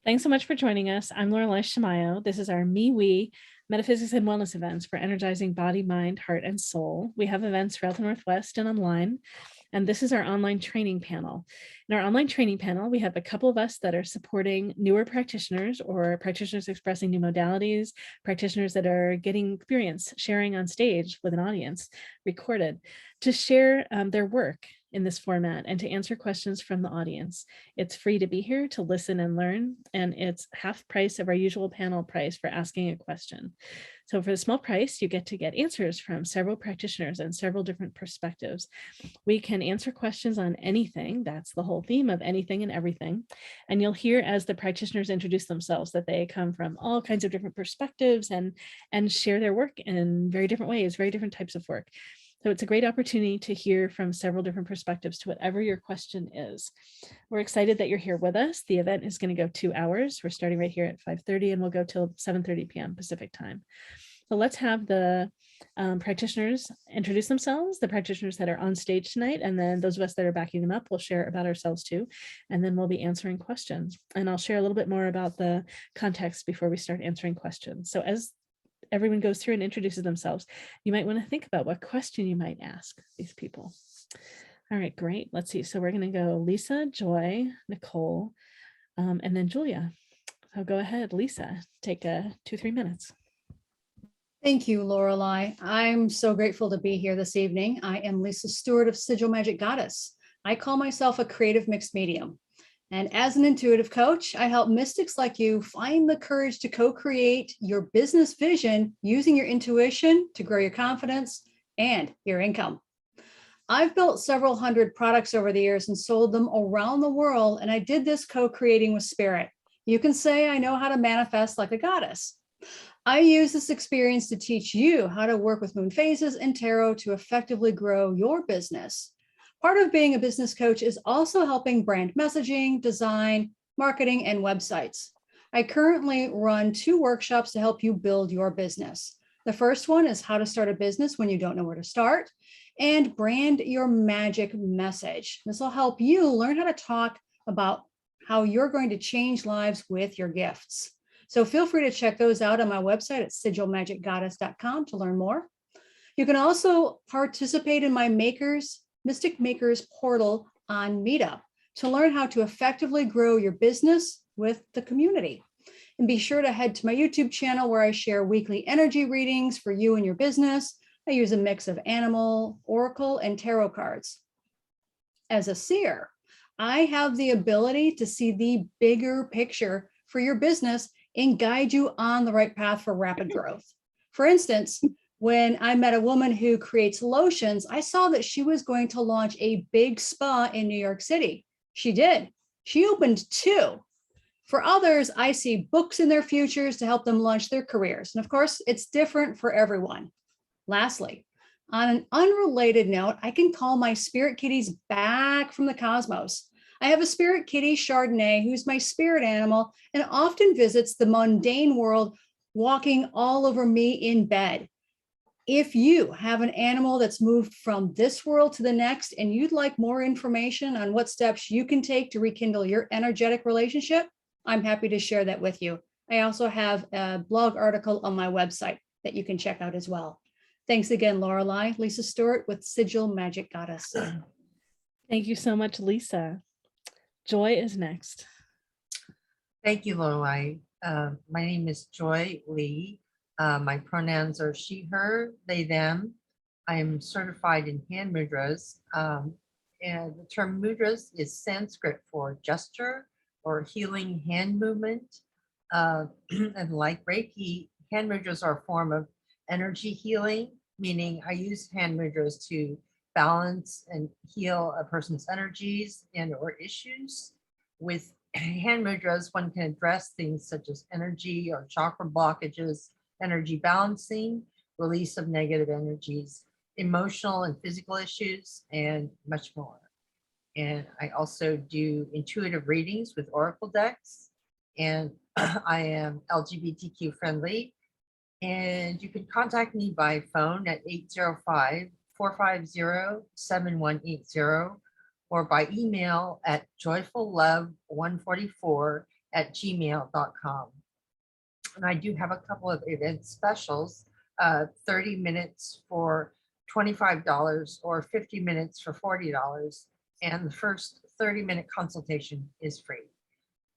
Thanks so much for joining us. I'm Laureli Shimayo. This is our Me-We Metaphysics and Wellness events for energizing body, mind, heart, and soul. We have events throughout the Northwest and online, and this is our online training panel. In our online training panel, we have a couple of us that are supporting newer practitioners or practitioners expressing new modalities, practitioners that are getting experience sharing on stage with an audience, recorded, to share their work in this format and to answer questions from the audience. It's free to be here to listen and learn, and it's half price of our usual panel price for asking a question. So for the small price, you get to get answers from several practitioners and several different perspectives. We can answer questions on anything. That's the whole theme of anything and everything. And you'll hear as the practitioners introduce themselves that they come from all kinds of different perspectives and share their work in very different ways, very different types of work. So it's a great opportunity to hear from several different perspectives to whatever your question is. We're excited that you're here with us. The event is going to go 2 hours. We're starting right here at 5:30 and we'll go till 7:30 p.m. Pacific time. So let's have the practitioners introduce themselves, the practitioners that are on stage tonight, and then those of us that are backing them up will share about ourselves too, and then we'll be answering questions. And I'll share a little bit more about the context before we start answering questions. So as everyone goes through and introduces themselves, you might want to think about what question you might ask these people. All right, great. Let's see. So we're going to go Lisa, Joy, Nicole, and then Julia. So go ahead, Lisa, take 2-3 minutes. Thank you, Laureli. I'm so grateful to be here this evening. I am Lisa Stewart of Sigil Magic Goddess. I call myself a creative mixed medium. And as an intuitive coach, I help mystics like you find the courage to co-create your business vision using your intuition to grow your confidence and your income. I've built several hundred products over the years and sold them around the world, and I did this co-creating with spirit. You can say I know how to manifest like a goddess. I use this experience to teach you how to work with moon phases and tarot to effectively grow your business. Part of being a business coach is also helping brand messaging, design, marketing, and websites. I currently run 2 workshops to help you build your business. The first one is how to start a business when you don't know where to start, and brand your magic message. This will help you learn how to talk about how you're going to change lives with your gifts. So feel free to check those out on my website at sigilmagicgoddess.com to learn more. You can also participate in my Mystic Makers portal on Meetup to learn how to effectively grow your business with the community. And be sure to head to my YouTube channel where I share weekly energy readings for you and your business. I use a mix of animal, oracle, and tarot cards. As a seer, I have the ability to see the bigger picture for your business and guide you on the right path for rapid growth. For instance, when I met a woman who creates lotions, I saw that she was going to launch a big spa in New York City. She did. She opened 2. For others, I see books in their futures to help them launch their careers. And of course, it's different for everyone. Lastly, on an unrelated note, I can call my spirit kitties back from the cosmos. I have a spirit kitty, Chardonnay, who's my spirit animal and often visits the mundane world, walking all over me in bed. If you have an animal that's moved from this world to the next and you'd like more information on what steps you can take to rekindle your energetic relationship, I'm happy to share that with you. I also have a blog article on my website that you can check out as well. Thanks again, Laureli. Lisa Stewart with Sigil Magic Goddess. Thank you so much, Lisa. Joy is next. Thank you, Laureli. My name is Joy Lee. My pronouns are she, her, they, them. I am certified in hand mudras. And the term mudras is Sanskrit for gesture or healing hand movement. And like Reiki, hand mudras are a form of energy healing, meaning I use hand mudras to balance and heal a person's energies and or issues. With hand mudras, one can address things such as energy or chakra blockages, energy balancing, release of negative energies, emotional and physical issues, and much more. And I also do intuitive readings with oracle decks, and I am LGBTQ friendly. And you can contact me by phone at 805-450-7180 or by email at joyfullove144 gmail.com. And I do have a couple of event specials, 30 minutes for $25 or 50 minutes for $40. And the first 30-minute consultation is free.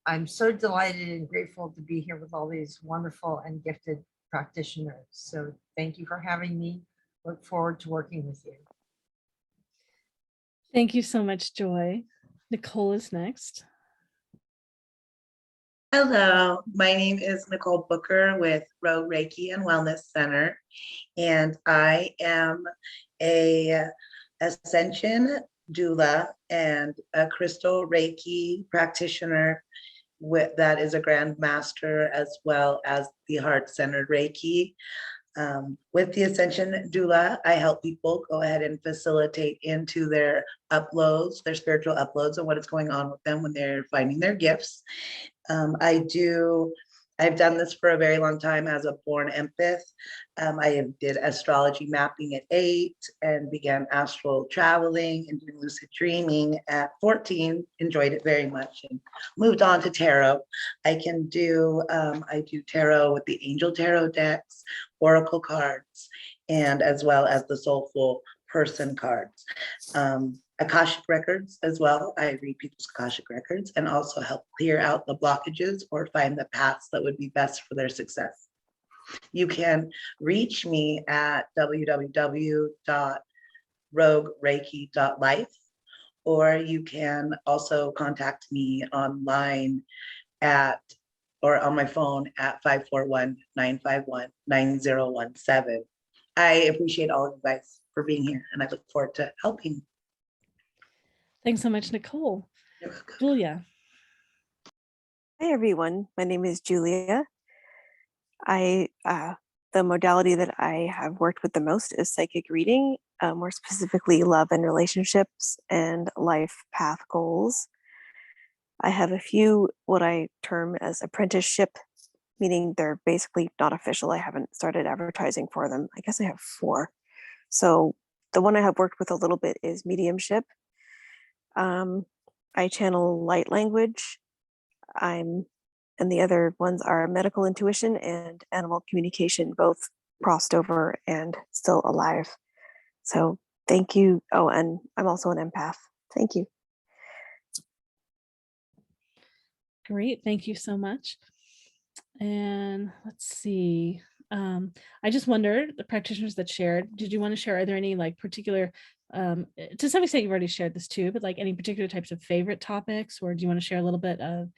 I'm so delighted and grateful to be here with all these wonderful and gifted practitioners. So thank you for having me. Look forward to working with you. Thank you so much, Joy. Nicole is next. Hello, my name is Nicole Booker with Rogue Reiki and Wellness Center, and I am a Ascension doula and a crystal Reiki practitioner that is a Grand Master, as well as the heart-centered Reiki. With the Ascension doula, I help people go ahead and facilitate into their uploads, their spiritual uploads, and what is going on with them when they're finding their gifts. I've done this for a very long time as a born empath. I did astrology mapping at 8 and began astral traveling and doing lucid dreaming at 14. Enjoyed it very much and moved on to tarot. I do tarot with the angel tarot decks, oracle cards, and as well as the soulful person cards. Akashic records as well. I read people's Akashic records and also help clear out the blockages or find the paths that would be best for their success. You can reach me at www.roguereiki.life, or you can also contact me online or on my phone at 541-951-9017. I appreciate all of you guys for being here, and I look forward to helping. Thanks so much, Nicole. Julia. Hi everyone, my name is Julia. The modality that I have worked with the most is psychic reading, more specifically love and relationships and life path goals. I have a few what I term as apprenticeship, meaning they're basically not official. I haven't started advertising for them. I guess I have 4. So the one I have worked with a little bit is mediumship. I channel light language. And the other ones are medical intuition and animal communication, both crossed over and still alive. So thank you. Oh, and I'm also an empath. Thank you. Great. Thank you so much. And let's see. I just wondered, the practitioners that shared, did you want to share, are there any like particular, to some extent you've already shared this too, but like any particular types of favorite topics, or do you want to share a little bit of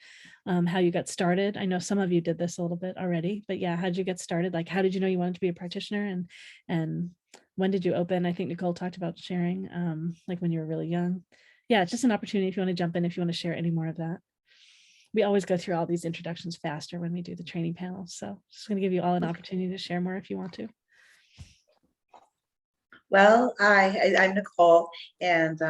how you got started? I know some of you did this a little bit already, but yeah, how did you get started? Like, how did you know you wanted to be a practitioner, and when did you open? I think Nicole talked about sharing, like when you were really young. Yeah, it's just an opportunity if you want to jump in, if you want to share any more of that. We always go through all these introductions faster when we do the training panel. So just going to give you all an opportunity to share more if you want to. Well, I'm Nicole, and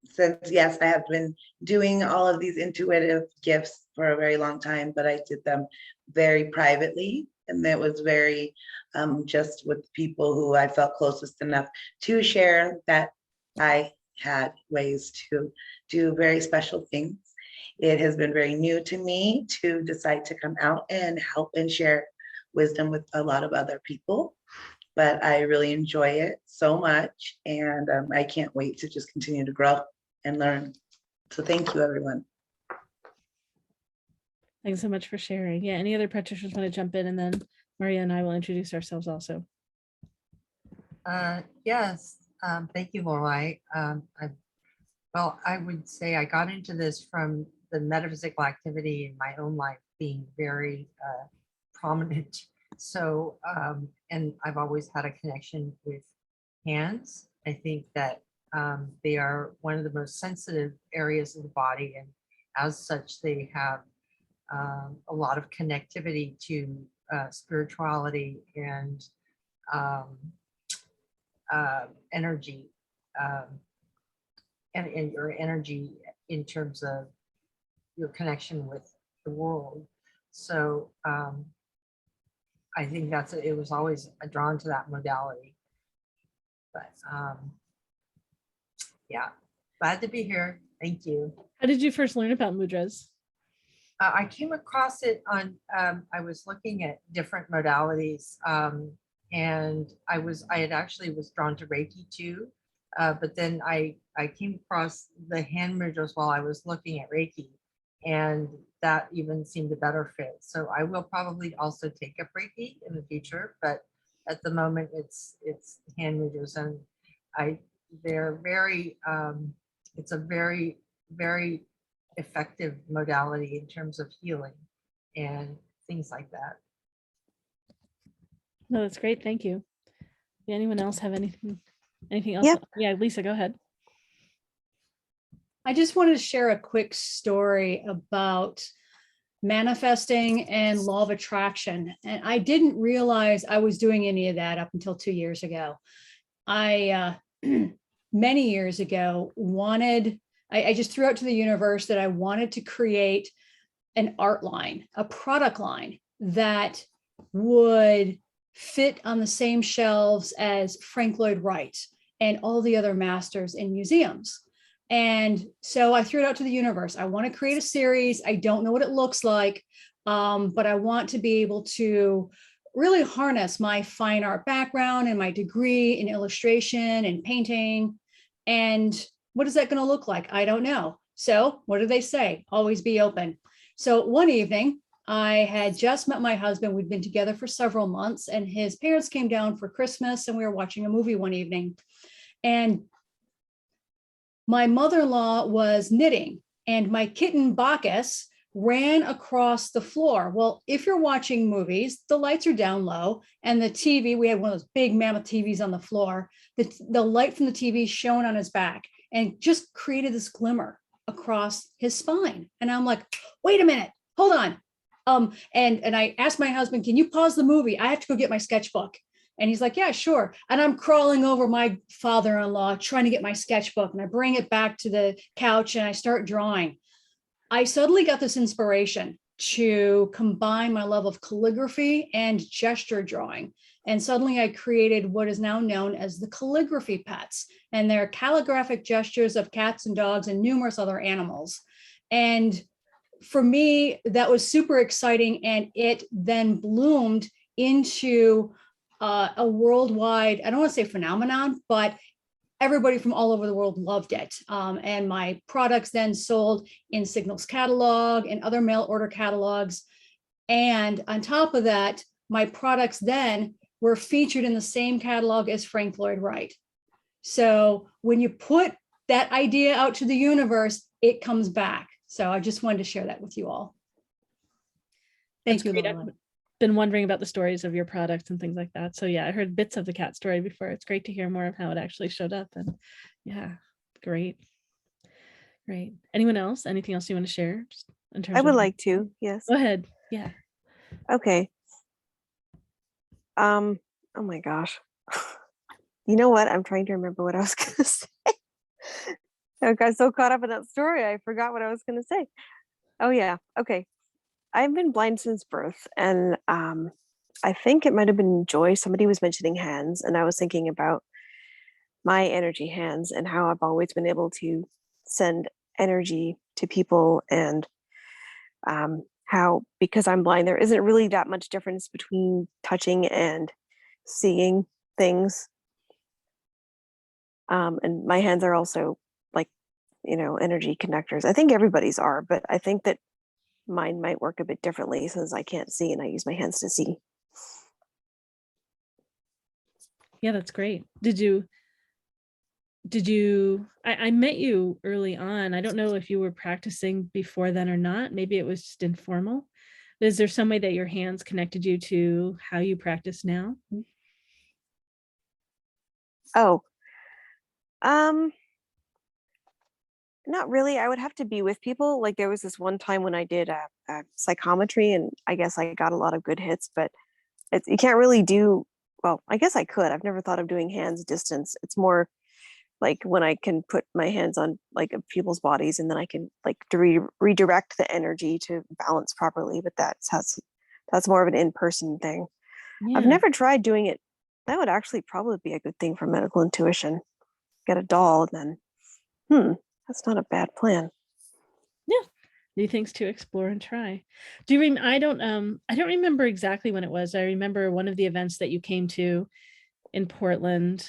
since, yes, I have been doing all of these intuitive gifts for a very long time, but I did them very privately, and it was very just with people who I felt closest enough to share that I had ways to do very special things. It has been very new to me to decide to come out and help and share wisdom with a lot of other people, but I really enjoy it so much, and I can't wait to just continue to grow and learn. So thank you, everyone. Thanks so much for sharing. Yeah, any other practitioners want to jump in, and then Marya and I will introduce ourselves also. Yes, thank you, Laureli. Well, I would say I got into this from the metaphysical activity in my own life being very prominent. So, and I've always had a connection with hands. I think that they are one of the most sensitive areas of the body, and as such, they have a lot of connectivity to spirituality and energy, and your energy in terms of your connection with the world. So I think it was always drawn to that modality. But yeah, glad to be here. Thank you. How did you first learn about mudras? I came across it on, I was looking at different modalities, and I had actually was drawn to Reiki too. But then I came across the hand mudras while I was looking at Reiki, and that even seemed a better fit. So I will probably also take up Reiki in the future, but at the moment it's hand mudras, and they're very, it's a very, very effective modality in terms of healing and things like that. No, that's great. Thank you. Anyone else have anything else? Yeah. Yeah, Lisa, go ahead. I just wanted to share a quick story about manifesting and law of attraction. And I didn't realize I was doing any of that up until 2 years ago. I, many years ago, I just threw out to the universe that I wanted to create an art line, a product line that would fit on the same shelves as Frank Lloyd Wright and all the other masters in museums. And so I threw it out to the universe. I want to create a series. I don't know what it looks like, but I want to be able to really harness my fine art background and my degree in illustration and painting. And what is that going to look like? I don't know. So what do they say? Always be open. So one evening, I had just met my husband. We'd been together for several months, and his parents came down for Christmas, and we were watching a movie one evening. And my mother-in-law was knitting, and my kitten Bacchus ran across the floor. Well, if you're watching movies, the lights are down low, and the TV, we had one of those big mammoth TVs on the floor. The light from the TV shone on his back and just created this glimmer across his spine. And I'm like, wait a minute, hold on. And I asked my husband, can you pause the movie? I have to go get my sketchbook. And he's like, yeah, sure. And I'm crawling over my father-in-law, trying to get my sketchbook. And I bring it back to the couch and I start drawing. I suddenly got this inspiration to combine my love of calligraphy and gesture drawing. And suddenly I created what is now known as the calligraphy pets. And they're calligraphic gestures of cats and dogs and numerous other animals. And for me, that was super exciting. And it then bloomed into a worldwide, I don't want to say phenomenon, but everybody from all over the world loved it. And my products then sold in Signal's catalog and other mail order catalogs. And on top of that, my products then were featured in the same catalog as Frank Lloyd Wright. So when you put that idea out to the universe, it comes back. So I just wanted to share that with you all. Thank you, Laureli. I've been wondering about the stories of your products and things like that. So yeah, I heard bits of the cat story before. It's great to hear more of how it actually showed up. And yeah, great. Great. Anyone else? Anything else you want to share? Just in terms I would of- like to, yes. Go ahead. Yeah. Okay. Oh my gosh. You know what? I'm trying to remember what I was gonna say. I got so caught up in that story, I forgot what I was gonna say. Oh yeah, okay. I've been blind since birth, and I think it might have been Joy. Somebody was mentioning hands, and I was thinking about my energy hands and how I've always been able to send energy to people, and how, because I'm blind, there isn't really that much difference between touching and seeing things. And my hands are also like, energy connectors. I think everybody's are, but I think that mine might work a bit differently since I can't see and I use my hands to see. Yeah, that's great. I met you early on. I don't know if you were practicing before then or not. Maybe it was just informal. Is there some way that your hands connected you to how you practice now? Oh, not really. I would have to be with people. Like there was this one time when I did a psychometry, and I guess I got a lot of good hits, but you can't really do, well, I guess I could. I've never thought of doing hands distance. It's more like when I can put my hands on like people's bodies, and then I can like redirect the energy to balance properly. But that's more of an in-person thing. Yeah. I've never tried doing it. That would actually probably be a good thing for medical intuition. Get a doll and then, that's not a bad plan. Yeah, new things to explore and try. I don't remember exactly when it was. I remember one of the events that you came to in Portland,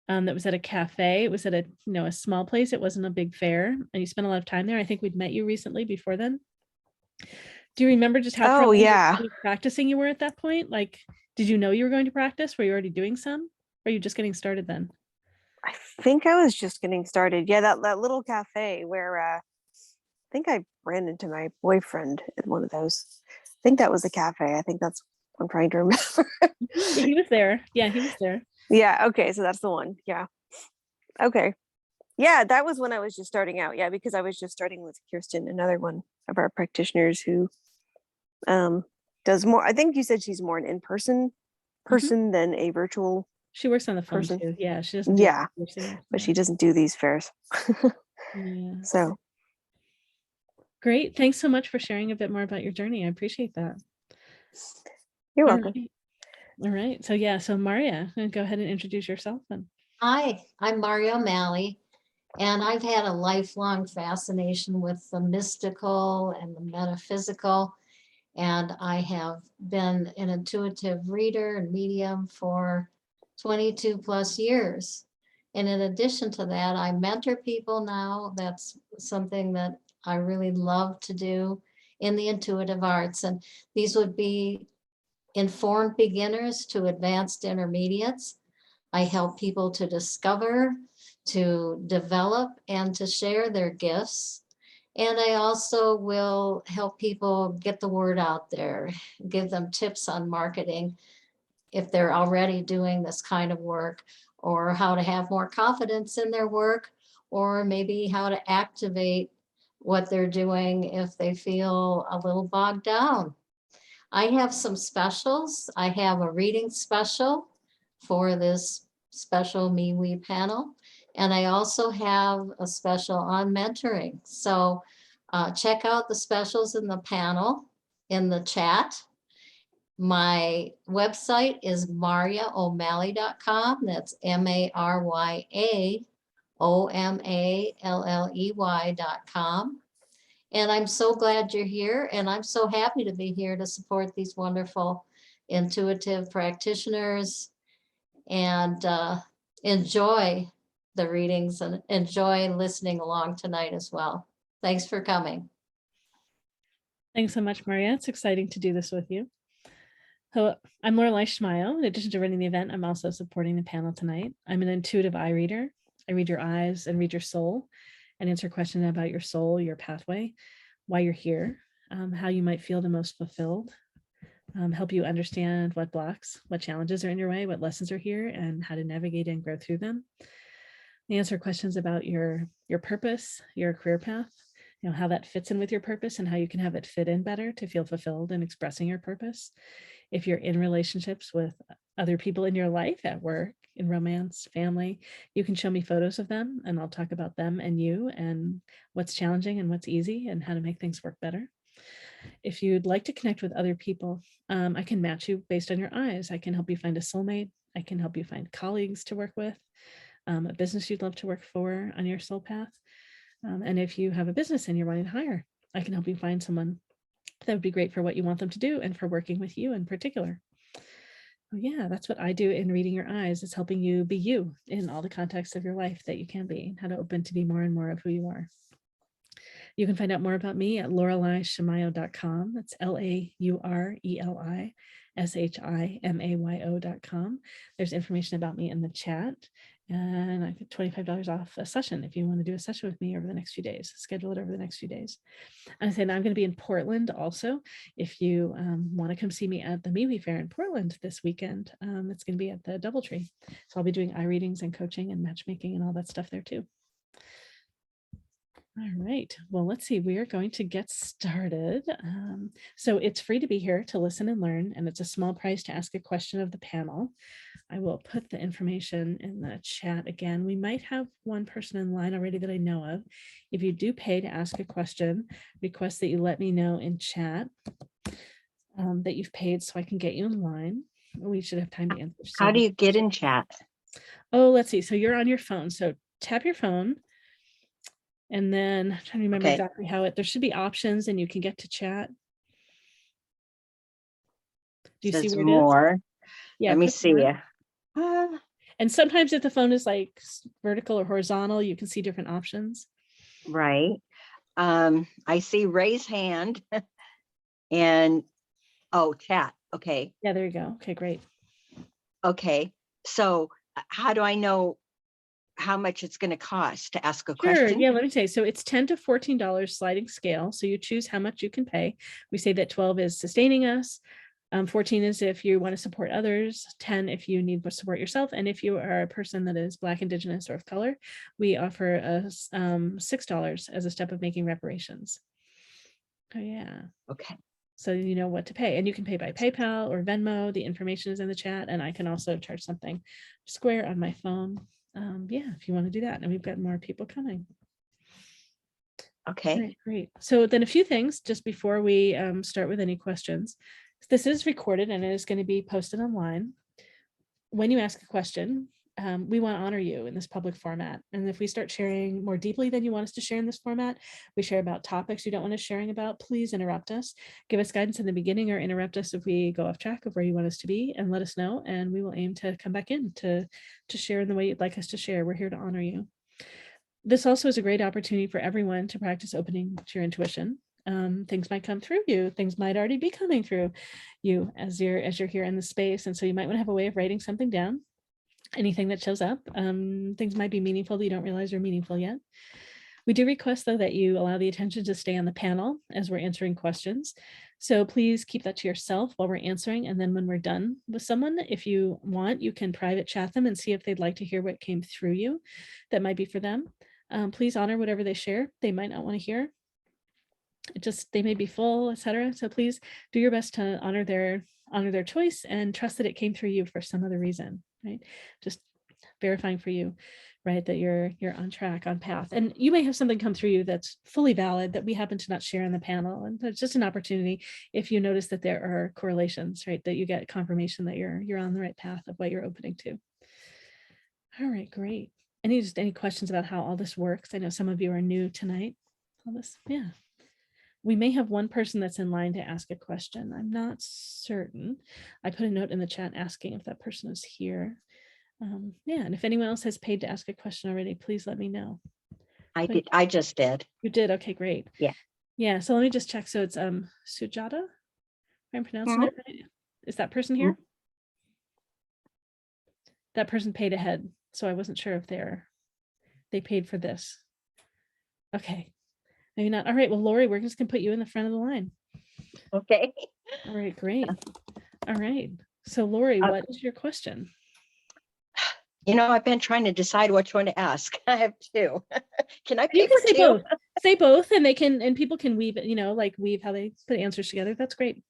that was at a cafe. It was at a small place. It wasn't a big fair, and you spent a lot of time there. I think we'd met you recently before then. Do you remember just how Oh, far yeah. practicing you were at that point? Like, did you know you were going to practice? Were you already doing some? Or are you just getting started then? I think I was just getting started. Yeah, that little cafe where I think I ran into my boyfriend at one of those. I think that was a cafe. I think that's what I'm trying to remember. Yeah, he was there. Yeah, he was there. Yeah, okay, so that's the one. Yeah. Okay. Yeah, that was when I was just starting out. Yeah, because I was just starting with Kirsten, another one of our practitioners who does more. I think you said she's more an in-person person than a virtual She works on the phone person. too. Yeah, she doesn't do Yeah, piercings. but Yeah. she doesn't do these fairs. Yeah. So Great. Thanks so much for sharing a bit more about your journey. I appreciate that. you're All welcome. right. All right. So yeah, so Marya, go ahead and introduce yourself then. Hi, I'm Marya OMalley, and I've had a lifelong fascination with the mystical and the metaphysical, and I have been an intuitive reader and medium for 22 plus years. And in addition to that, I mentor people now. That's something that I really love to do in the intuitive arts. And these would be informed beginners to advanced intermediates. I help people to discover, to develop, and to share their gifts. And I also will help people get the word out there, give them tips on marketing if they're already doing this kind of work, or how to have more confidence in their work, or maybe how to activate what they're doing if they feel a little bogged down. I have some specials. I have a reading special for this special MeWe panel. And I also have a special on mentoring. So check out the specials in the panel in the chat. My website is maryaomalley.com. That's MaryaOMalley.com. And I'm so glad you're here, and I'm so happy to be here to support these wonderful intuitive practitioners and enjoy the readings and enjoy listening along tonight as well. Thanks for coming. Thanks so much, Marya. It's exciting to do this with you. So I'm Laureli Shimayo. In addition to running the event, I'm also supporting the panel tonight. I'm an intuitive eye reader. I read your eyes and read your soul and answer questions about your soul, your pathway, why you're here, how you might feel the most fulfilled, help you understand what blocks, what challenges are in your way, what lessons are here, and how to navigate and grow through them. I answer questions about your purpose, your career path, how that fits in with your purpose and how you can have it fit in better to feel fulfilled in expressing your purpose. If you're in relationships with other people in your life, at work, in romance, family, you can show me photos of them and I'll talk about them and you and what's challenging and what's easy and how to make things work better. If you'd like to connect with other people, I can match you based on your eyes. I can help you find a soulmate. I can help you find colleagues to work with, a business you'd love to work for on your soul path. And if you have a business and you're wanting to hire, I can help you find someone that would be great for what you want them to do and for working with you in particular. Oh, yeah, that's what I do in reading your eyes. It's helping you be you in all the contexts of your life that you can be, how to open to be more and more of who you are. You can find out more about me at LaureliShimayo.com. That's LaureliShimayo.com. There's information about me in the chat. And I get $25 off a session if you want to do a session with me over the next few days. Schedule it over the next few days. I said I'm going to be in Portland also. If you want to come see me at the MeWe Fair in Portland this weekend, it's going to be at the Doubletree. So I'll be doing eye readings and coaching and matchmaking and all that stuff there too. All right, well, let's see, we are going to get started. So it's free to be here to listen and learn, and it's a small price to ask a question of the panel. I will put the information in the chat again. We might have one person in line already that I know of. If you do pay to ask a question, request that you let me know in chat that you've paid so I can get you in line. We should have time to answer. How do you get in chat? Oh, let's see. So you're on your phone. So tap your phone And then I'm trying to remember Okay. exactly how there should be options and you can get to chat. Do you see Says where it is? more. Yeah. Let me click see. more. Uh, And sometimes if the phone is like vertical or horizontal, you can see different options. right. I see raise hand and chat. Okay. Yeah, there you go. Okay, great. Okay. So how do I know how much it's going to cost to ask a Sure. question? Yeah, let me tell you. So it's $10 to $14 sliding scale. So you choose how much you can pay. We say that 12 is sustaining us. 14 is if you want to support others, 10 if you need to support yourself. And if you are a person that is Black, Indigenous, or of color, we offer a $6 as a step of making reparations. Oh, yeah. Okay. So you know what to pay. And you can pay by PayPal or Venmo. The information is in the chat. And I can also charge something Square on my phone. Yeah, if you want to do that. And we've got more people coming. Okay. Right, great. So then a few things just before we start with any questions. This is recorded and it is going to be posted online. When you ask a question, we want to honor you in this public format. And if we start sharing more deeply than you want us to share in this format, we share about topics you don't want us sharing about, please interrupt us. Give us guidance in the beginning or interrupt us if we go off track of where you want us to be, and let us know. And we will aim to come back in to share in the way you'd like us to share. We're here to honor you. This also is a great opportunity for everyone to practice opening to your intuition. Things might come through you. Things might already be coming through you as you're here in the space. And so you might want to have a way of writing something down. Anything that shows up. Things might be meaningful that you don't realize are meaningful yet. We do request, though, that you allow the attention to stay on the panel as we're answering questions. So please keep that to yourself while we're answering. And then when we're done with someone, if you want, you can private chat them and see if they'd like to hear what came through you that might be for them. Please honor whatever they share. They might not want to hear. They may be full, etc. So please do your best to honor their choice and trust that it came through you for some other reason, right? Just verifying for you, right, that you're on track, on path. And you may have something come through you that's fully valid that we happen to not share in the panel. And it's just an opportunity if you notice that there are correlations, right, that you get confirmation that you're on the right path of what you're opening to. All right, great. Any questions about how all this works? I know some of you are new tonight. All this, yeah. We may have one person that's in line to ask a question. I'm not certain. I put a note in the chat asking if that person is here. Yeah, and if anyone else has paid to ask a question already, please let me know. I did. I just did. You did? Okay, great. Yeah. Yeah, so let me just check. So it's Sujata, if I'm pronouncing it right. Is that person here? That person paid ahead, so I wasn't sure if they paid for this. Okay. Maybe not. All right, well, Lori, we're just gonna put you in the front of the line. Okay. All right, great. All right. So Lori, what is your question? You know, I've been trying to decide which one to ask. I have two. Can I You pay can for say two? both. Say both, and people can weave it, like weave how they put answers together. That's great.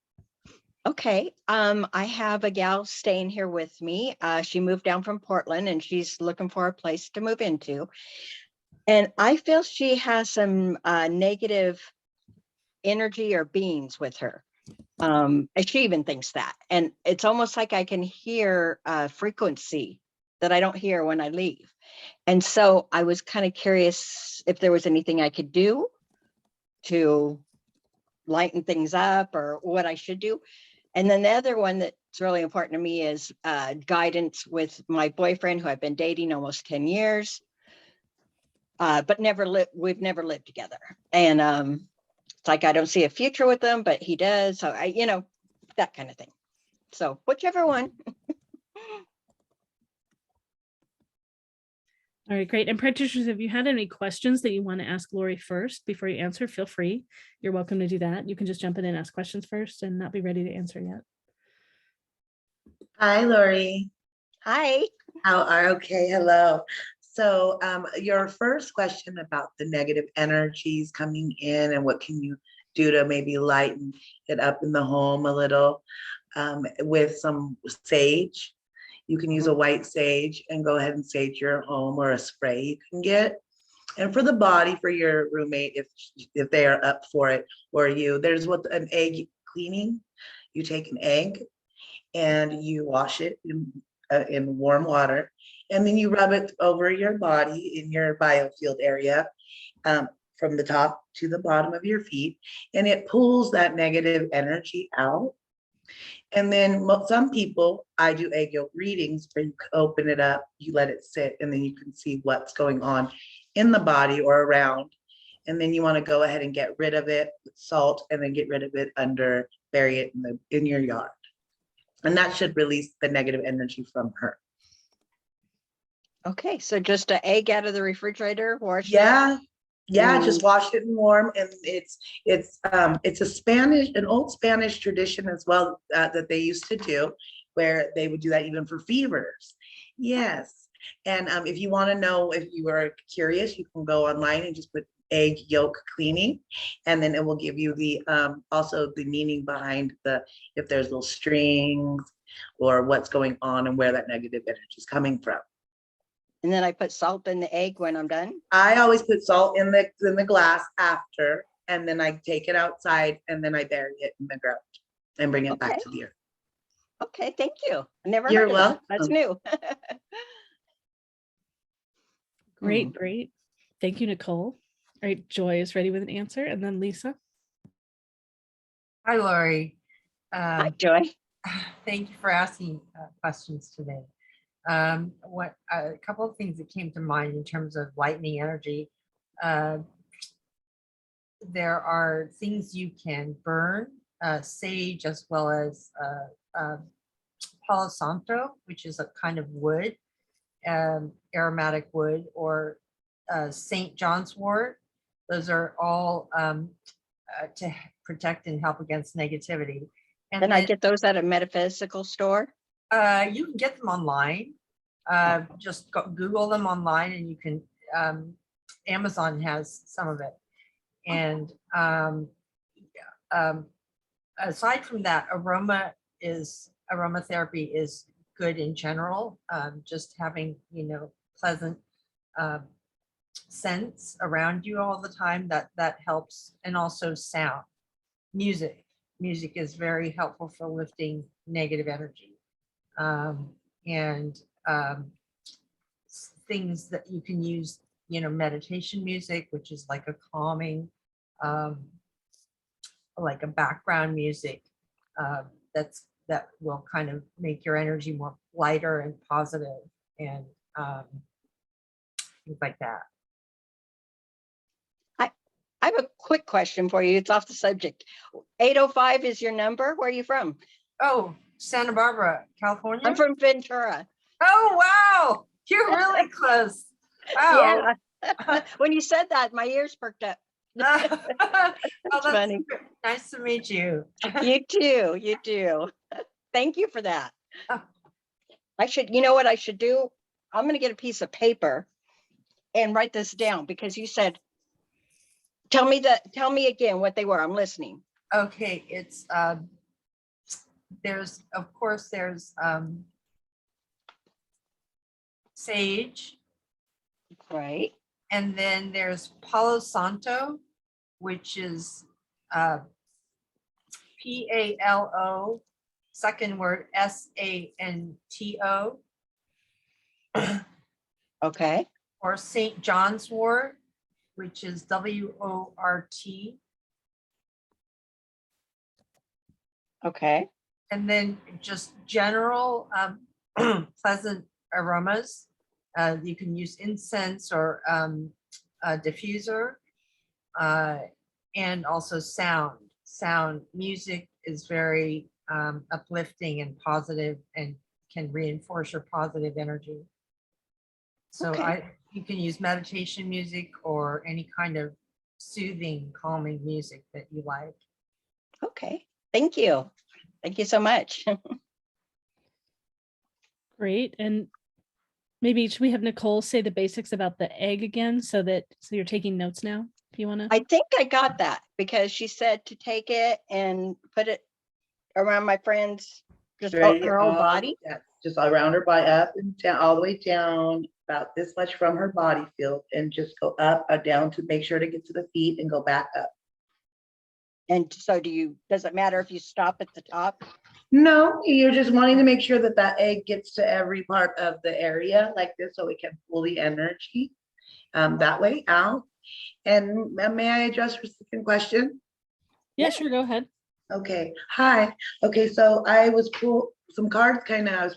Okay. I have a gal staying here with me. She moved down from Portland and she's looking for a place to move into. And I feel she has some negative energy or beings with her. And she even thinks that. And it's almost like I can hear a frequency that I don't hear when I leave. And so I was kind of curious if there was anything I could do to lighten things up or what I should do. And then the other one that's really important to me is guidance with my boyfriend, who I've been dating almost 10 years, but we've never lived together. And it's like, I don't see a future with him, but he does. So that kind of thing. So whichever one. All right, great. And practitioners, if you had any questions that you want to ask Lori first before you answer, feel free. You're welcome to do that. You can just jump in and ask questions first and not be ready to answer yet. Hi, Lori. Hi. How are okay? Hello. So your first question about the negative energies coming in and what can you do to maybe lighten it up in the home a little with some sage. You can use a white sage and go ahead and sage your home, or a spray you can get. And for the body, for your roommate, if they are up for it, or you, there's an egg cleaning. You take an egg and you wash it in warm water, and then you rub it over your body in your biofield area, from the top to the bottom of your feet, and it pulls that negative energy out. And then some people, I do egg yolk readings where you open it up, you let it sit, and then you can see what's going on in the body or around. And then you want to go ahead and get rid of it with salt, and then get rid of it bury it in your yard. And that should release the negative energy from her. Okay, so just an egg out of the refrigerator, wash it. Yeah. Yeah, just Mm. wash it in warm, and it's an old Spanish tradition as well, that they used to do, where they would do that even for fevers. Yes, and if you want to know, if you are curious, you can go online and just put egg yolk cleaning, and then it will give you the also the meaning behind if there's little strings or what's going on and where that negative energy is coming from. And then I put salt in the egg when I'm done. I always put salt in the glass after, and then I take it outside, and then I bury it in the ground and bring it back Okay. to the earth. Okay, thank you. I never You're heard of that. That's welcome. new. Great, great. Thank you, Nicole. All right, Joy is ready with an answer, and then Lisa. Hi, Lori. Hi, Joy. Thank you for asking questions today. What a couple of things that came to mind in terms of lightening energy. There are things you can burn, sage, as well as Palo Santo, which is a kind of wood, aromatic wood, or St. John's wort. Those are all to protect and help against negativity. And Then I get those at a metaphysical store. you can get them online. Just Google them online, and you can, Amazon has some of it. And aside from that, aromatherapy is good in general. Just having, pleasant scents around you all the time, that helps. And also sound, music is very helpful for lifting negative energy. And things that you can use, meditation music, which is like a calming, like a background music, that will kind of make your energy more lighter and positive, and things like that. I have a quick question for you. It's off the subject. 805 is your number. Where are you from? Oh, Santa Barbara, California. I'm from Ventura. Oh, wow. You're really close. Wow. Yeah. When you said that, my ears perked up. Oh, that's funny. Nice to meet you. You too. You too. Thank you for that. Oh. You know what I should do? I'm going to get a piece of paper and write this down, because you said, tell me again what they were. I'm listening. Okay, it's there's sage, Right. and then there's Palo Santo, which is PALO, second word SANTO, Okay. or St. John's wort, which is WORT. Okay. And then just general pleasant aromas. You can use incense or a diffuser, and also sound. Music is very uplifting and positive, and can reinforce your positive energy. So Okay. you can use meditation music or any kind of soothing, calming music that you like. Okay. Thank you. Thank you so much. Great. And maybe should we have Nicole say the basics about the egg again, so you're taking notes now, if you want to? I think I got that, because she said to take it and put it around my friend's, just her whole body. Yeah, just around her body, up and down, all the way down, about this much from her body field, and just go up or down to make sure to get to the feet and go back up. And so does it matter if you stop at the top? No, you're just wanting to make sure that egg gets to every part of the area like this, so it can pull the energy that way out. And may I address your second question? Yeah, sure, go ahead. Okay, hi. Okay, so I was pull some cards kind of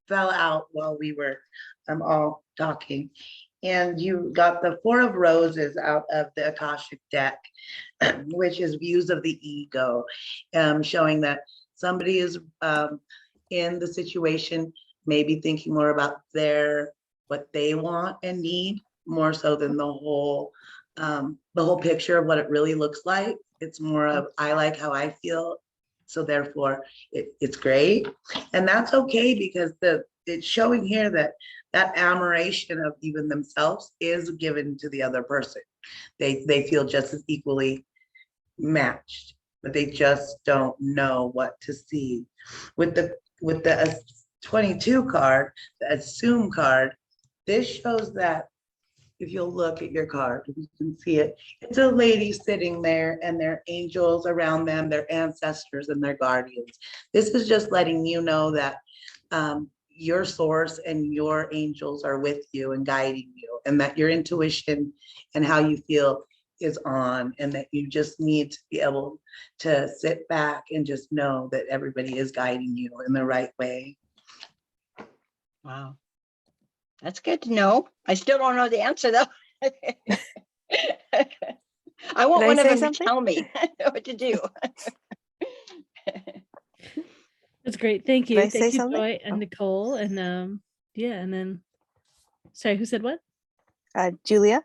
fell out while we were all talking. And you got the Four of Roses out of the Akashic deck, which is views of the ego, showing that somebody is in the situation, maybe thinking more about what they want and need, more so than the whole picture of what it really looks like. It's more of, I like how I feel, so therefore it's great. And that's okay, because it's showing here that admiration of even themselves is given to the other person. They feel just as equally matched, but they just don't know what to see. With the 22 card, the assume card, this shows that, if you'll look at your card, you can see it. It's a lady sitting there and their angels around them, their ancestors and their guardians. This is just letting you know that your source and your angels are with you and guiding you, and that your intuition and how you feel is on, and that you just need to be able to sit back and just know that everybody is guiding you in the right way. Wow. That's good to know. I still don't know the answer though. I want Did I one of say them something? to tell me what to do. That's great. Thank Did you. I say Thank you, something? Joy and Oh. Nicole. And yeah, and then sorry, who said what? Julia.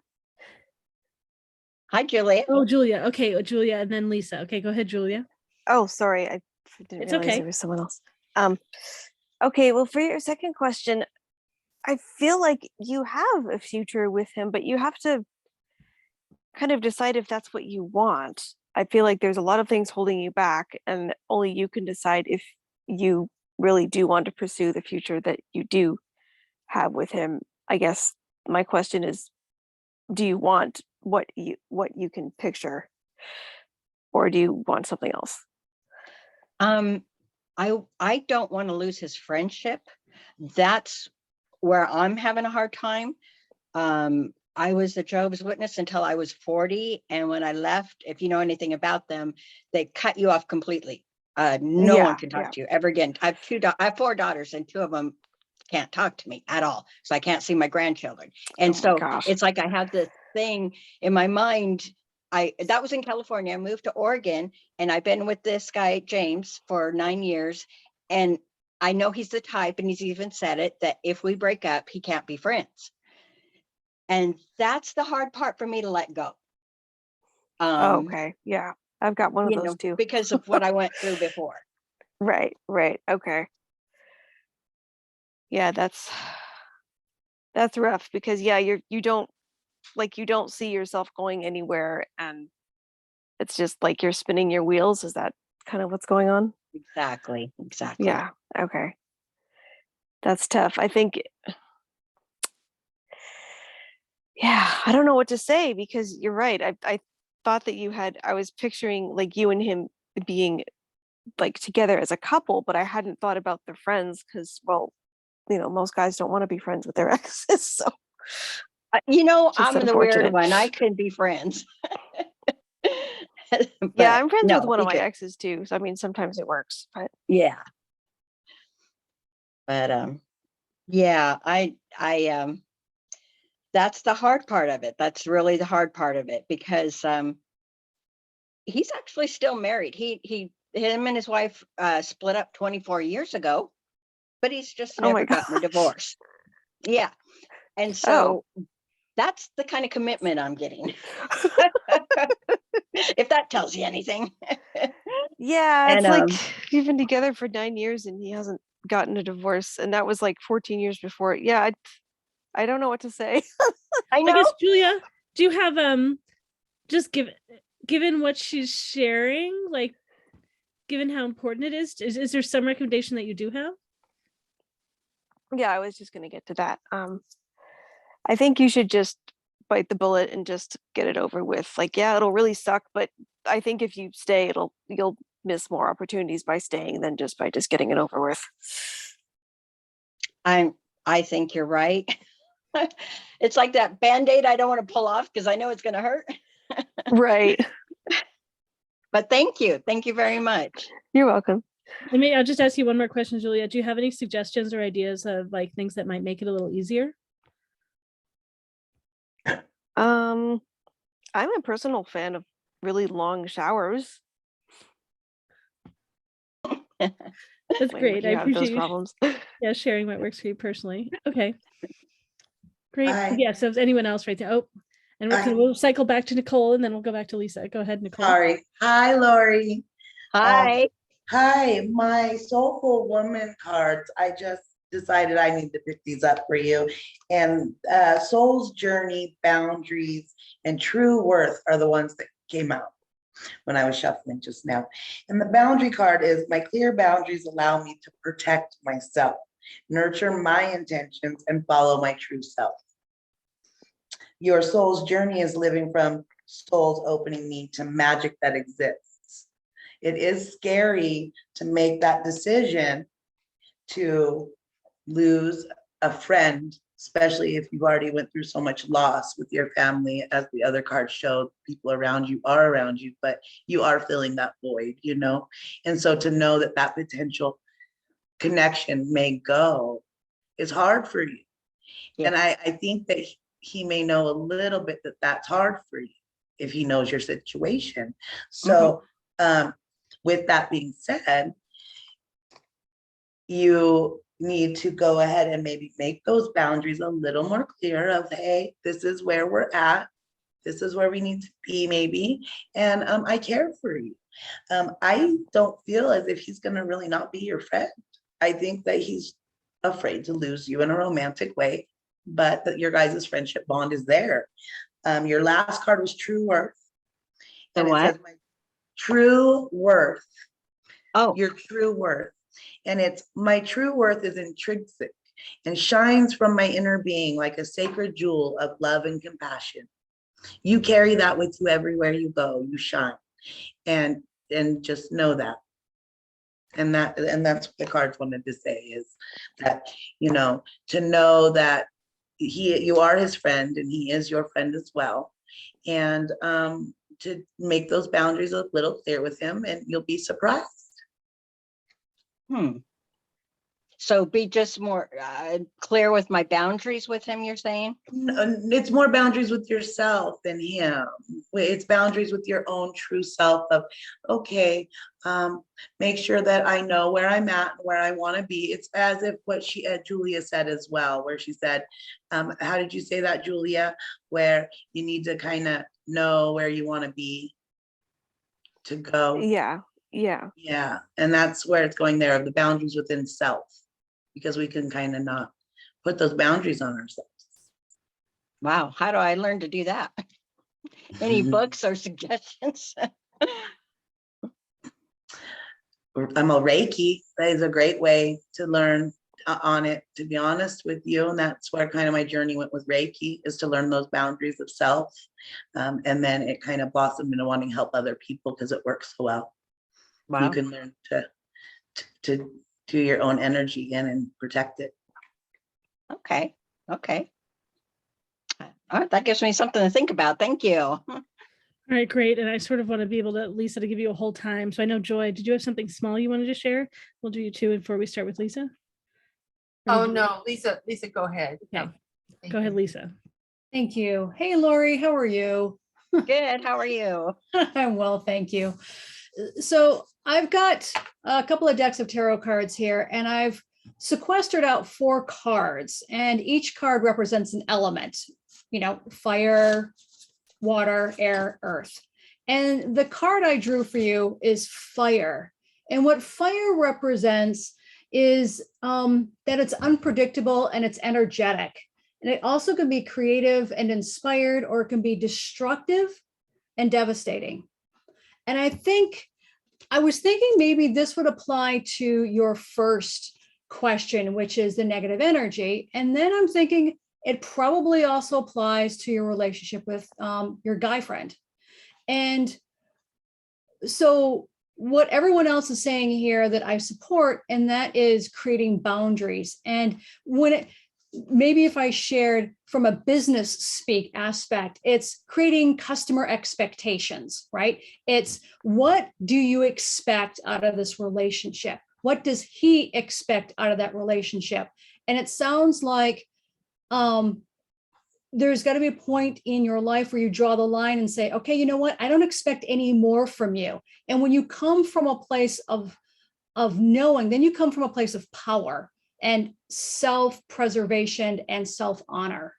Hi, Julia. Oh, Julia. Okay, Julia, and then Lisa. Okay, go ahead, Julia. Oh, sorry, I didn't It's realize okay. there was someone else. Okay, well, for your second question, I feel like you have a future with him, but you have to kind of decide if that's what you want. I feel like there's a lot of things holding you back, and only you can decide if you really do want to pursue the future that you do have with him. I guess my question is, do you want what you can picture, or do you want something else? I don't want to lose his friendship. That's where I'm having a hard time. I was a Jehovah's Witness until I was 40. And when I left, if you know anything about them, they cut you off completely. No one can talk to you ever again. I have 4 daughters, and 2 of them can't talk to me at all. So I can't see my grandchildren. And so it's like I have this thing in my mind. That was in California. I moved to Oregon, and I've been with this guy, James, for 9 years. And I know he's the type, and he's even said it, that if we break up, he can't be friends. And that's the hard part for me to let go. Okay, yeah, I've got one of those too. Because of what I went through before. Right, okay. Yeah, that's rough, because yeah, you don't see yourself going anywhere, and it's just like you're spinning your wheels. Is that kind of what's going on? Exactly. Yeah, okay. That's tough. I think, yeah, I don't know what to say, because you're right. I thought that I was picturing like you and him being like together as a couple, but I hadn't thought about the friends, because, well, most guys don't want to be friends with their exes. So, I'm the weird one. I could be friends. Yeah, I'm friends with one of my exes too. So, I mean, sometimes it works, but yeah. But yeah, I that's the hard part of it. That's really the hard part of it, because he's actually still married. Him and his wife split up 24 years ago, but he's just never gotten a divorce. Yeah. And so that's the kind of commitment I'm getting. If that tells you anything. Yeah, it's like you've been together for 9 years and he hasn't gotten a divorce, and that was like 14 years before. Yeah, I don't know what to say. I know. I guess, Julia, do you have just given what she's sharing, like given how important it is there some recommendation that you do have? Yeah, I was just gonna get to that. I think you should just bite the bullet and just get it over with. Like, yeah, it'll really suck, but I think if you stay, you'll miss more opportunities by staying than just getting it over with. I think you're right. It's like that Band-Aid I don't want to pull off because I know it's going to hurt. Right. But thank you. Thank you very much. You're welcome. I'll just ask you one more question, Julia. Do you have any suggestions or ideas of like things that might make it a little easier? I'm a personal fan of really long showers. That's when great. I you have appreciate those you problems. sharing what works for you personally. Okay. Great. Hi. Yeah. So is anyone else right there? Oh, and we'll cycle back to Nicole and then we'll go back to Lisa. Go ahead, Nicole. Sorry. Hi, Lori. Hi. Hi, my Soulful Woman cards. I just decided I need to pick these up for you. And Soul's Journey, Boundaries, and True Worth are the ones that came out when I was shuffling just now. And the boundary card is my clear boundaries allow me to protect myself, nurture my intentions, and follow my true self. Your soul's journey is living from soul's opening me to magic that exists. It is scary to make that decision to lose a friend, especially if you've already went through so much loss with your family, as the other cards showed, people around you are around you, but you are filling that void, you know? And so to know that that potential connection may go is hard for you. Yeah. And I think that he may know a little bit that that's hard for you if he knows your situation. So with that being said, you need to go ahead and maybe make those boundaries a little more clear of, hey, this is where we're at. This is where we need to be maybe. And I care for you. I don't feel as if he's gonna really not be your friend. I think that he's afraid to lose you in a romantic way, but that your guys' friendship bond is there. Your last card was True Worth. The And what? it says my true worth. Oh, Your true worth. And it's my true worth is intrinsic and shines from my inner being like a sacred jewel of love and compassion. You carry that with you everywhere you go. You shine, and just know that. And that's what the cards wanted to say is that, you know, to know that you are his friend and he is your friend as well. And to make those boundaries a little clear with him, and you'll be surprised. so be just more clear with my boundaries with him, you're saying? It's more boundaries with yourself than him. It's boundaries with your own true self of, okay, make sure that I know where I'm at and where I want to be. It's as if what Julia said as well, where she said, how did you say that, Julia? Where you need to kind of know where you want to be to go. Yeah. Yeah. And that's where it's going there, of the boundaries within self, because we can kind of not put those boundaries on ourselves. Wow. How do I learn to do that? Any books or suggestions? I'm a Reiki. That is a great way to learn on it, to be honest with you. And that's where kind of my journey went with Reiki, is to learn those boundaries of self. And then it kind of blossomed into wanting to help other people because it works so well. Wow. You can learn to do your own energy in and protect it. Okay. All right, that gives me something to think about. Thank you. All right, great. And I sort of want to be able to, Lisa, to give you a whole time. So I know, Joy, did you have something small you wanted to share? We'll do you two before we start with Lisa. Oh, no, Lisa, go ahead. Okay. Thank Go ahead, you. Lisa. Thank you. Hey, Lori, how are you? Good. How are you? I'm well, thank you. So I've got a couple of decks of tarot cards here, and I've sequestered out 4 cards, and each card represents an element, you know, fire, water, air, earth. And the card I drew for you is fire. And what fire represents is that it's unpredictable and it's energetic. And it also can be creative and inspired, or it can be destructive and devastating. And I was thinking maybe this would apply to your first question, which is the negative energy. And then I'm thinking it probably also applies to your relationship with your guy friend. And so what everyone else is saying here that I support, and that is creating boundaries. And when maybe if I shared from a business speak aspect, it's creating customer expectations, right? It's what do you expect out of this relationship? What does he expect out of that relationship? And it sounds like there's got to be a point in your life where you draw the line and say, okay, you know what? I don't expect any more from you. And when you come from a place of knowing, then you come from a place of power and self-preservation and self-honor.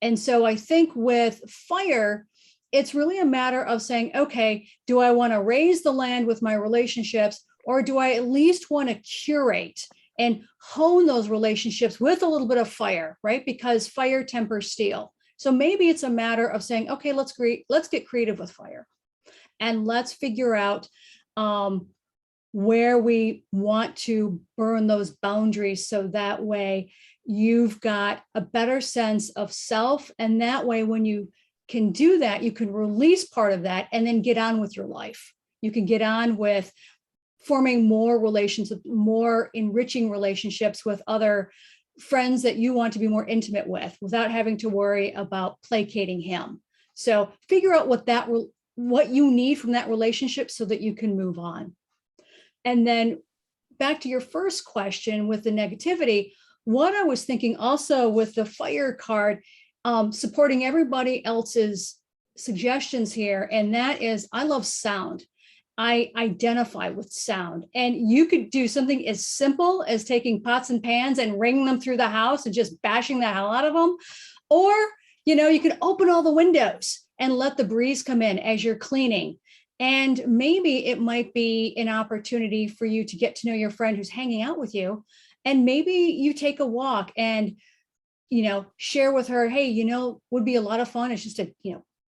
And so I think with fire, it's really a matter of saying, okay, do I want to raise the land with my relationships, or do I at least want to curate and hone those relationships with a little bit of fire, right? Because fire tempers steel. So maybe it's a matter of saying, okay, let's get creative with fire, and let's figure out where we want to burn those boundaries, so that way you've got a better sense of self. And that way, when you can do that, you can release part of that and then get on with your life. You can get on with forming more relationships, more enriching relationships with other friends that you want to be more intimate with, without having to worry about placating him. So figure out what you need from that relationship so that you can move on. And then back to your first question with the negativity, what I was thinking also with the fire card, supporting everybody else's suggestions here, and that is, I love sound. I identify with sound. And you could do something as simple as taking pots and pans and ringing them through the house and just bashing the hell out of them. Or, you can open all the windows and let the breeze come in as you're cleaning. And maybe it might be an opportunity for you to get to know your friend who's hanging out with you. And maybe you take a walk and, share with her, hey, would be a lot of fun. It's just to,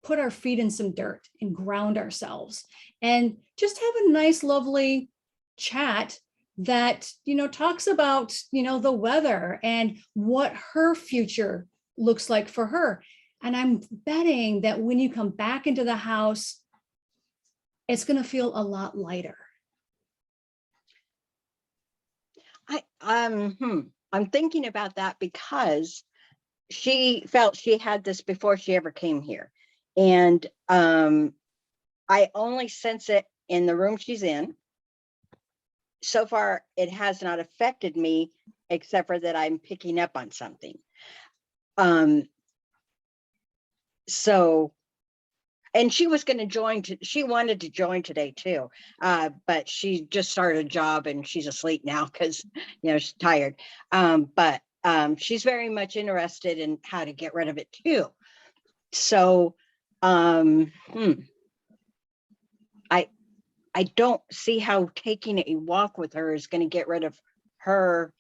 put our feet in some dirt and ground ourselves and just have a nice, lovely chat that, talks about, the weather and what her future looks like for her. And I'm betting that when you come back into the house, it's going to feel a lot lighter. I'm thinking about that because she felt she had this before she ever came here. And I only sense it in the room she's in. So far, it has not affected me, except for that I'm picking up on something. And she was going to join, she wanted to join today too, but she just started a job and she's asleep now because, she's tired. But she's very much interested in how to get rid of it too. So I don't see how taking a walk with her is going to get rid of her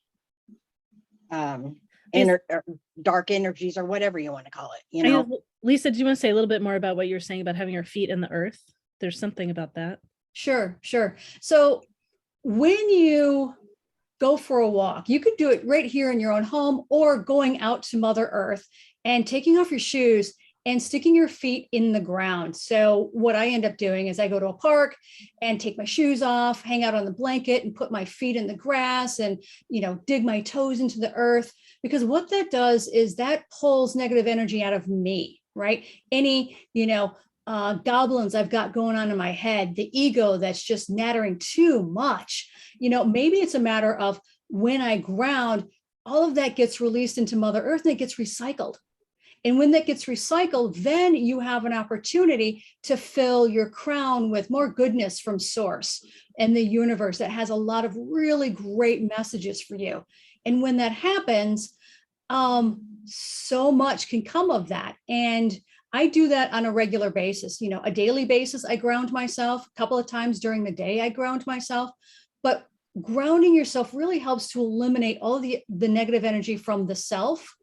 dark energies, or whatever you want to call it, Lisa, do you want to say a little bit more about what you were saying about having your feet in the earth? There's something about that. Sure. So when you go for a walk, you could do it right here in your own home, or going out to Mother Earth and taking off your shoes and sticking your feet in the ground. So what I end up doing is I go to a park and take my shoes off, hang out on the blanket and put my feet in the grass and, dig my toes into the earth, because what that does is that pulls negative energy out of me, right? Any, goblins I've got going on in my head, the ego that's just nattering too much, maybe it's a matter of when I ground, all of that gets released into Mother Earth and it gets recycled. And when that gets recycled, then you have an opportunity to fill your crown with more goodness from source and the universe that has a lot of really great messages for you. And when that happens, so much can come of that. And I do that on a regular basis, a daily basis. I ground myself a couple of times during the day. I ground myself, but grounding yourself really helps to eliminate all of the negative energy from the self.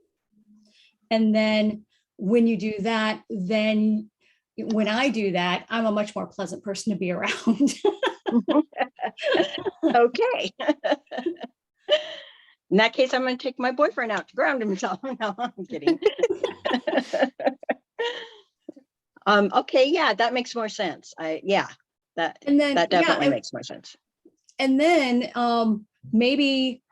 And then when you do that, then when I do that, I'm a much more pleasant person to be around. Okay. In that case, I'm going to take my boyfriend out to ground himself. No, I'm kidding. Okay, yeah, that makes more sense. That definitely makes more sense. And then maybe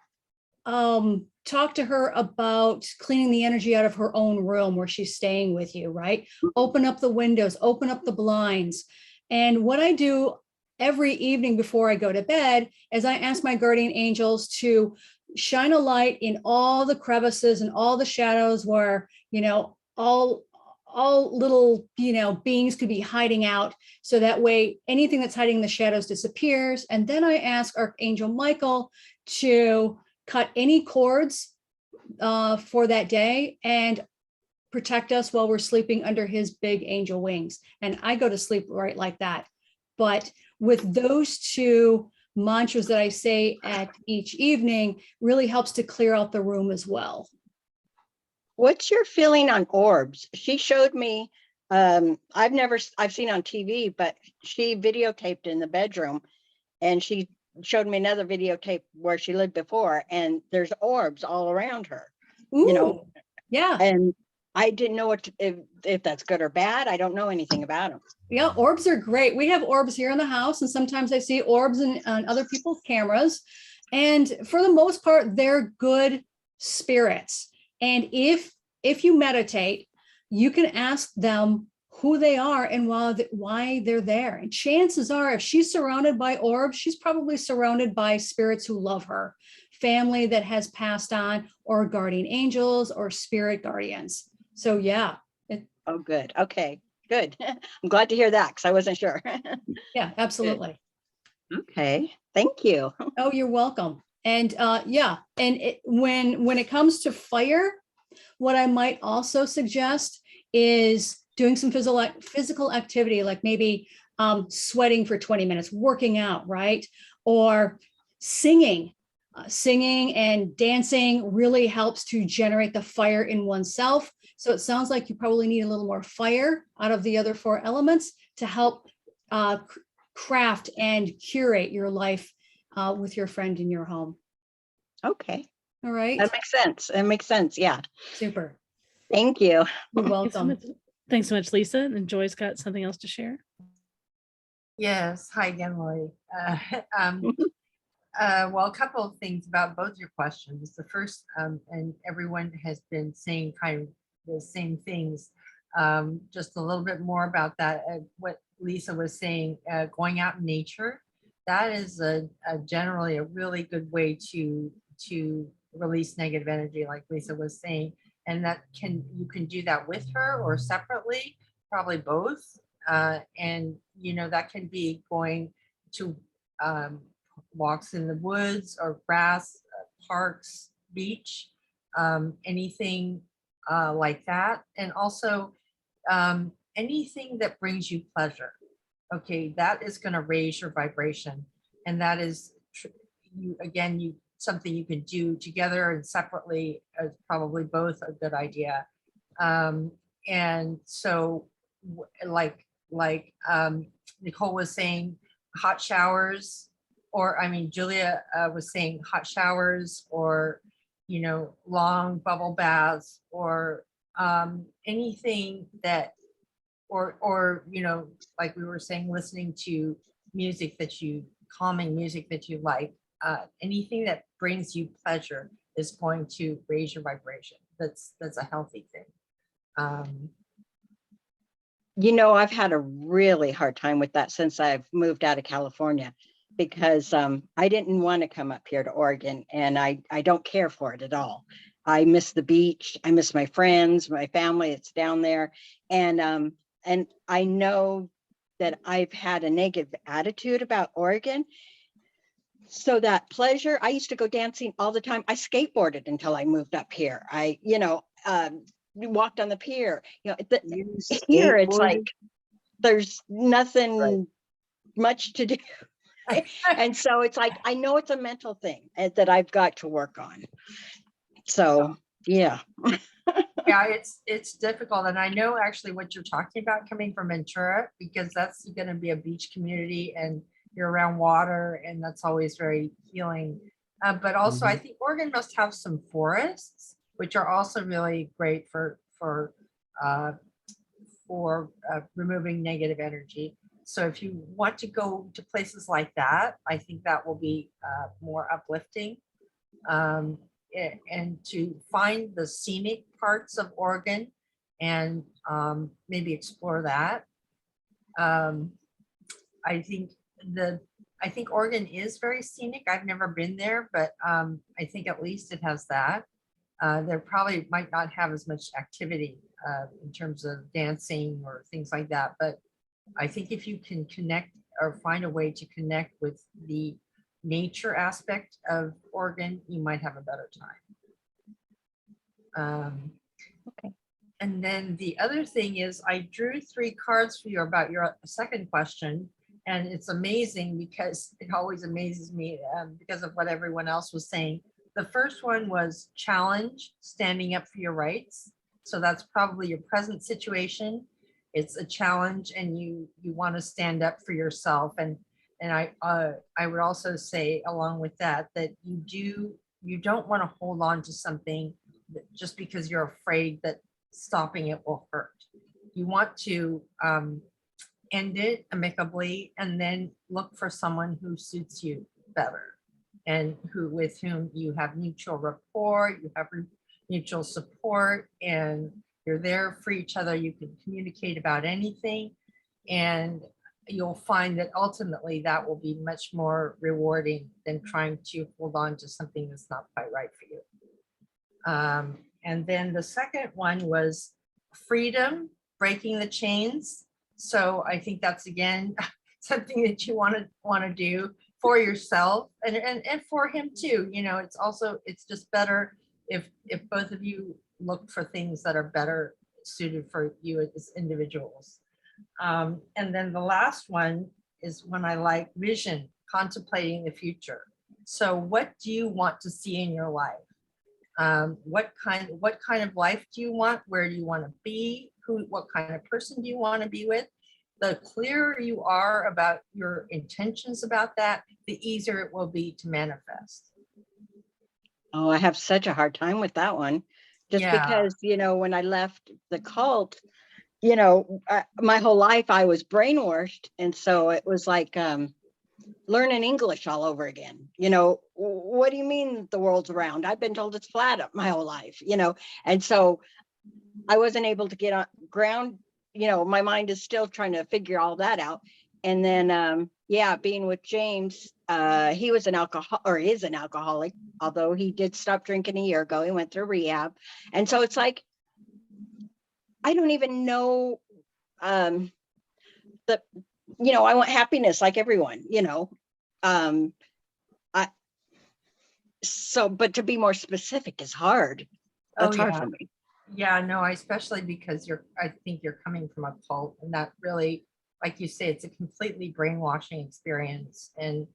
talk to her about cleaning the energy out of her own room where she's staying with you, right? Open up the windows, open up the blinds. And what I do every evening before I go to bed is I ask my guardian angels to shine a light in all the crevices and all the shadows where, all little, beings could be hiding out. So that way, anything that's hiding in the shadows disappears. And then I ask Archangel Michael to cut any cords for that day and protect us while we're sleeping under his big angel wings. And I go to sleep right like that. But with those two mantras that I say at each evening really helps to clear out the room as well. What's your feeling on orbs? She showed me, I've seen on TV, but she videotaped in the bedroom, and she showed me another videotape where she lived before, and there's orbs all around her. Ooh, yeah. And I didn't know if that's good or bad. I don't know anything about them. Yeah, orbs are great. We have orbs here in the house, and sometimes I see orbs on other people's cameras. And for the most part, they're good spirits. And if you meditate, you can ask them who they are and why they're there. And chances are, if she's surrounded by orbs, she's probably surrounded by spirits who love her, family that has passed on, or guardian angels or spirit guardians. So yeah. Oh, good. Okay, good. I'm glad to hear that, because I wasn't sure. Yeah, absolutely. Okay, thank you. Oh, you're welcome. And yeah, and when it comes to fire, what I might also suggest is doing some physical activity, like maybe sweating for 20 minutes, working out, right? Or singing. Singing and dancing really helps to generate the fire in oneself. So it sounds like you probably need a little more fire out of the other 4 elements to help craft and curate your life with your friend in your home. Okay. All right. That makes sense. It makes sense. Yeah. Super. Thank you. You're welcome. Thanks so much, Lisa. And Joy's got something else to share. Yes. Hi again, Lori. Well, a couple of things about both your questions. The first, and everyone has been saying kind of the same things. Just a little bit more about that. What Lisa was saying, going out in nature, that is generally a really good way to release negative energy, like Lisa was saying. And you can do that with her or separately, probably both. And that can be going to walks in the woods or grass, parks, beach, anything like that. And also anything that brings you pleasure. Okay, that is going to raise your vibration. And that is, something you can do together and separately, probably both a good idea. And so like Nicole was saying, hot showers, or Julia was saying hot showers, or long bubble baths, or anything that, or like we were saying, listening to calming music that you like. Anything that brings you pleasure is going to raise your vibration. That's a healthy thing. I've had a really hard time with that since I've moved out of California, because I didn't want to come up here to Oregon, and I don't care for it at all. I miss the beach. I miss my friends, my family that's down there. And I know that I've had a negative attitude about Oregon. So that pleasure, I used to go dancing all the time. I skateboarded until I moved up here. I walked on the pier. Here it's like there's nothing much to do. And so it's like, I know it's a mental thing that I've got to work on. So yeah. Yeah, it's difficult. And I know actually what you're talking about, coming from Ventura, because that's going to be a beach community and you're around water, and that's always very healing. But also I think Oregon must have some forests, which are also really great for removing negative energy. So if you want to go to places like that, I think that will be more uplifting. and to find the scenic parts of Oregon and maybe explore that. I think Oregon is very scenic. I've never been there, but I think at least it has that. There probably might not have as much activity in terms of dancing or things like that. But I think if you can connect or find a way to connect with the nature aspect of Oregon, you might have a better time. Okay. And then the other thing is I drew 3 cards for you about your second question. And it's amazing because it always amazes me because of what everyone else was saying. The first one was challenge, standing up for your rights. So that's probably your present situation. It's a challenge and you want to stand up for yourself. And I would also say along with that, that you don't want to hold on to something just because you're afraid that stopping it will hurt. You want to end it amicably and then look for someone who suits you better and with whom you have mutual rapport, you have mutual support, and you're there for each other. You can communicate about anything, and you'll find that ultimately that will be much more rewarding than trying to hold on to something that's not quite right for you. And then the second one was freedom, breaking the chains. So I think that's again something that you want to do for yourself and for him too. You know, it's just better if both of you look for things that are better suited for you as individuals. And then the last one is when I like vision, contemplating the future. So what do you want to see in your life? What kind of life do you want? Where do you want to be? What kind of person do you want to be with? The clearer you are about your intentions about that, the easier it will be to manifest. Oh, I have such a hard time with that one. Just because, when I left the cult, my whole life I was brainwashed. And so it was like learning English all over again. What do you mean the world's round? I've been told it's flat my whole life, and so I wasn't able to get on ground. My mind is still trying to figure all that out. And then, being with James, he was is an alcoholic, although he did stop drinking a year ago. He went through rehab. And so it's like, I don't even know I want happiness like everyone, but to be more specific is hard. That's hard for me. Yeah, no, especially because I think you're coming from a cult, and that really, like you say, it's a completely brainwashing experience and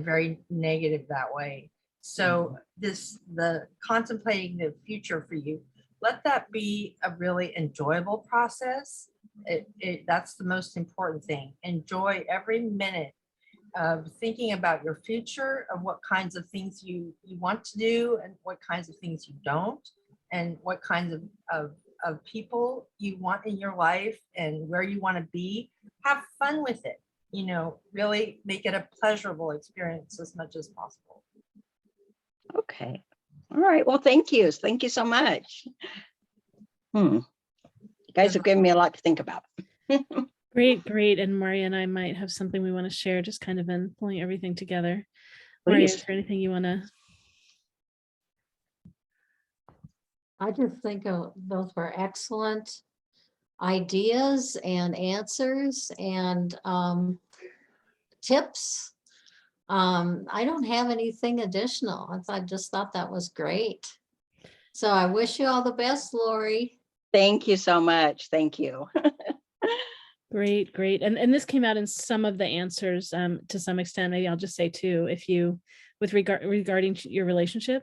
very negative that way. So the contemplating the future for you, let that be a really enjoyable process. That's the most important thing. Enjoy every minute of thinking about your future, of what kinds of things you want to do and what kinds of things you don't, and what kinds of people you want in your life and where you want to be. Have fun with it, really make it a pleasurable experience as much as possible. Okay. All right. Well, thank you. Thank you so much. You guys have given me a lot to think about. Great. And Marya and I might have something we want to share, just kind of in pulling everything together. Marya, is there anything you want to? I just think those were excellent ideas and answers and tips. I don't have anything additional. I just thought that was great. So I wish you all the best, Lori. Thank you so much. Thank you. Great. And this came out in some of the answers to some extent. Maybe I'll just say too, regarding your relationship,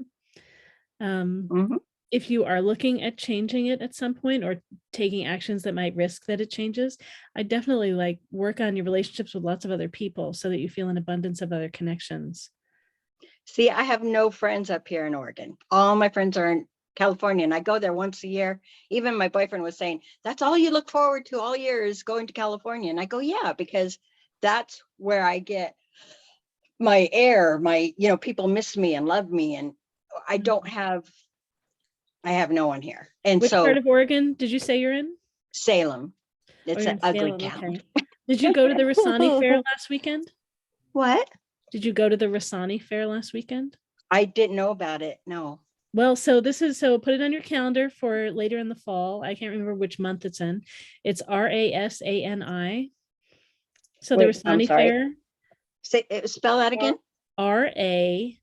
if you are looking at changing it at some point or taking actions that might risk that it changes, I definitely work on your relationships with lots of other people so that you feel an abundance of other connections. See, I have no friends up here in Oregon. All my friends are in California, and I go there once a year. Even my boyfriend was saying, that's all you look forward to all year is going to California. And I go, yeah, because that's where I get my air, people miss me and love me. And I don't have, I have no one here. And Which so part of Oregon did you say you're in? Salem, Oh, it's you're an in ugly Salem, town. okay. Did you go to the Rasani Fair last weekend? What? Did you go to the Rasani Fair last weekend? I didn't know about it. No. Well, so put it on your calendar for later in the fall. I can't remember which month it's in. It's RASANI. So the Wait, I'm Rasani sorry. Fair, Say, spell that again. RASANI.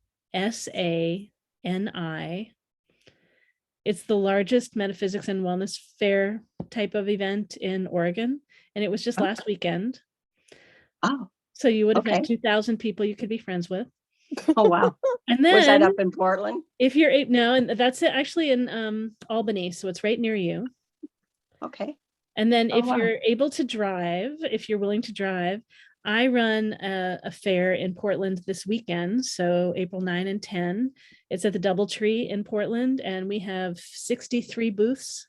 It's the largest metaphysics and wellness fair type of event in Oregon. And it was just Okay. last weekend. Oh, So you would have okay. met 2,000 people you could be friends with. Oh, wow. And Was that then up in Portland? if you're no, and that's actually in Albany. So it's right near you. Okay. And then Oh, if wow. you're able to drive, if you're willing to drive, I run a fair in Portland this weekend. So April 9 and 10, it's at the Doubletree in Portland, and we have 63 booths.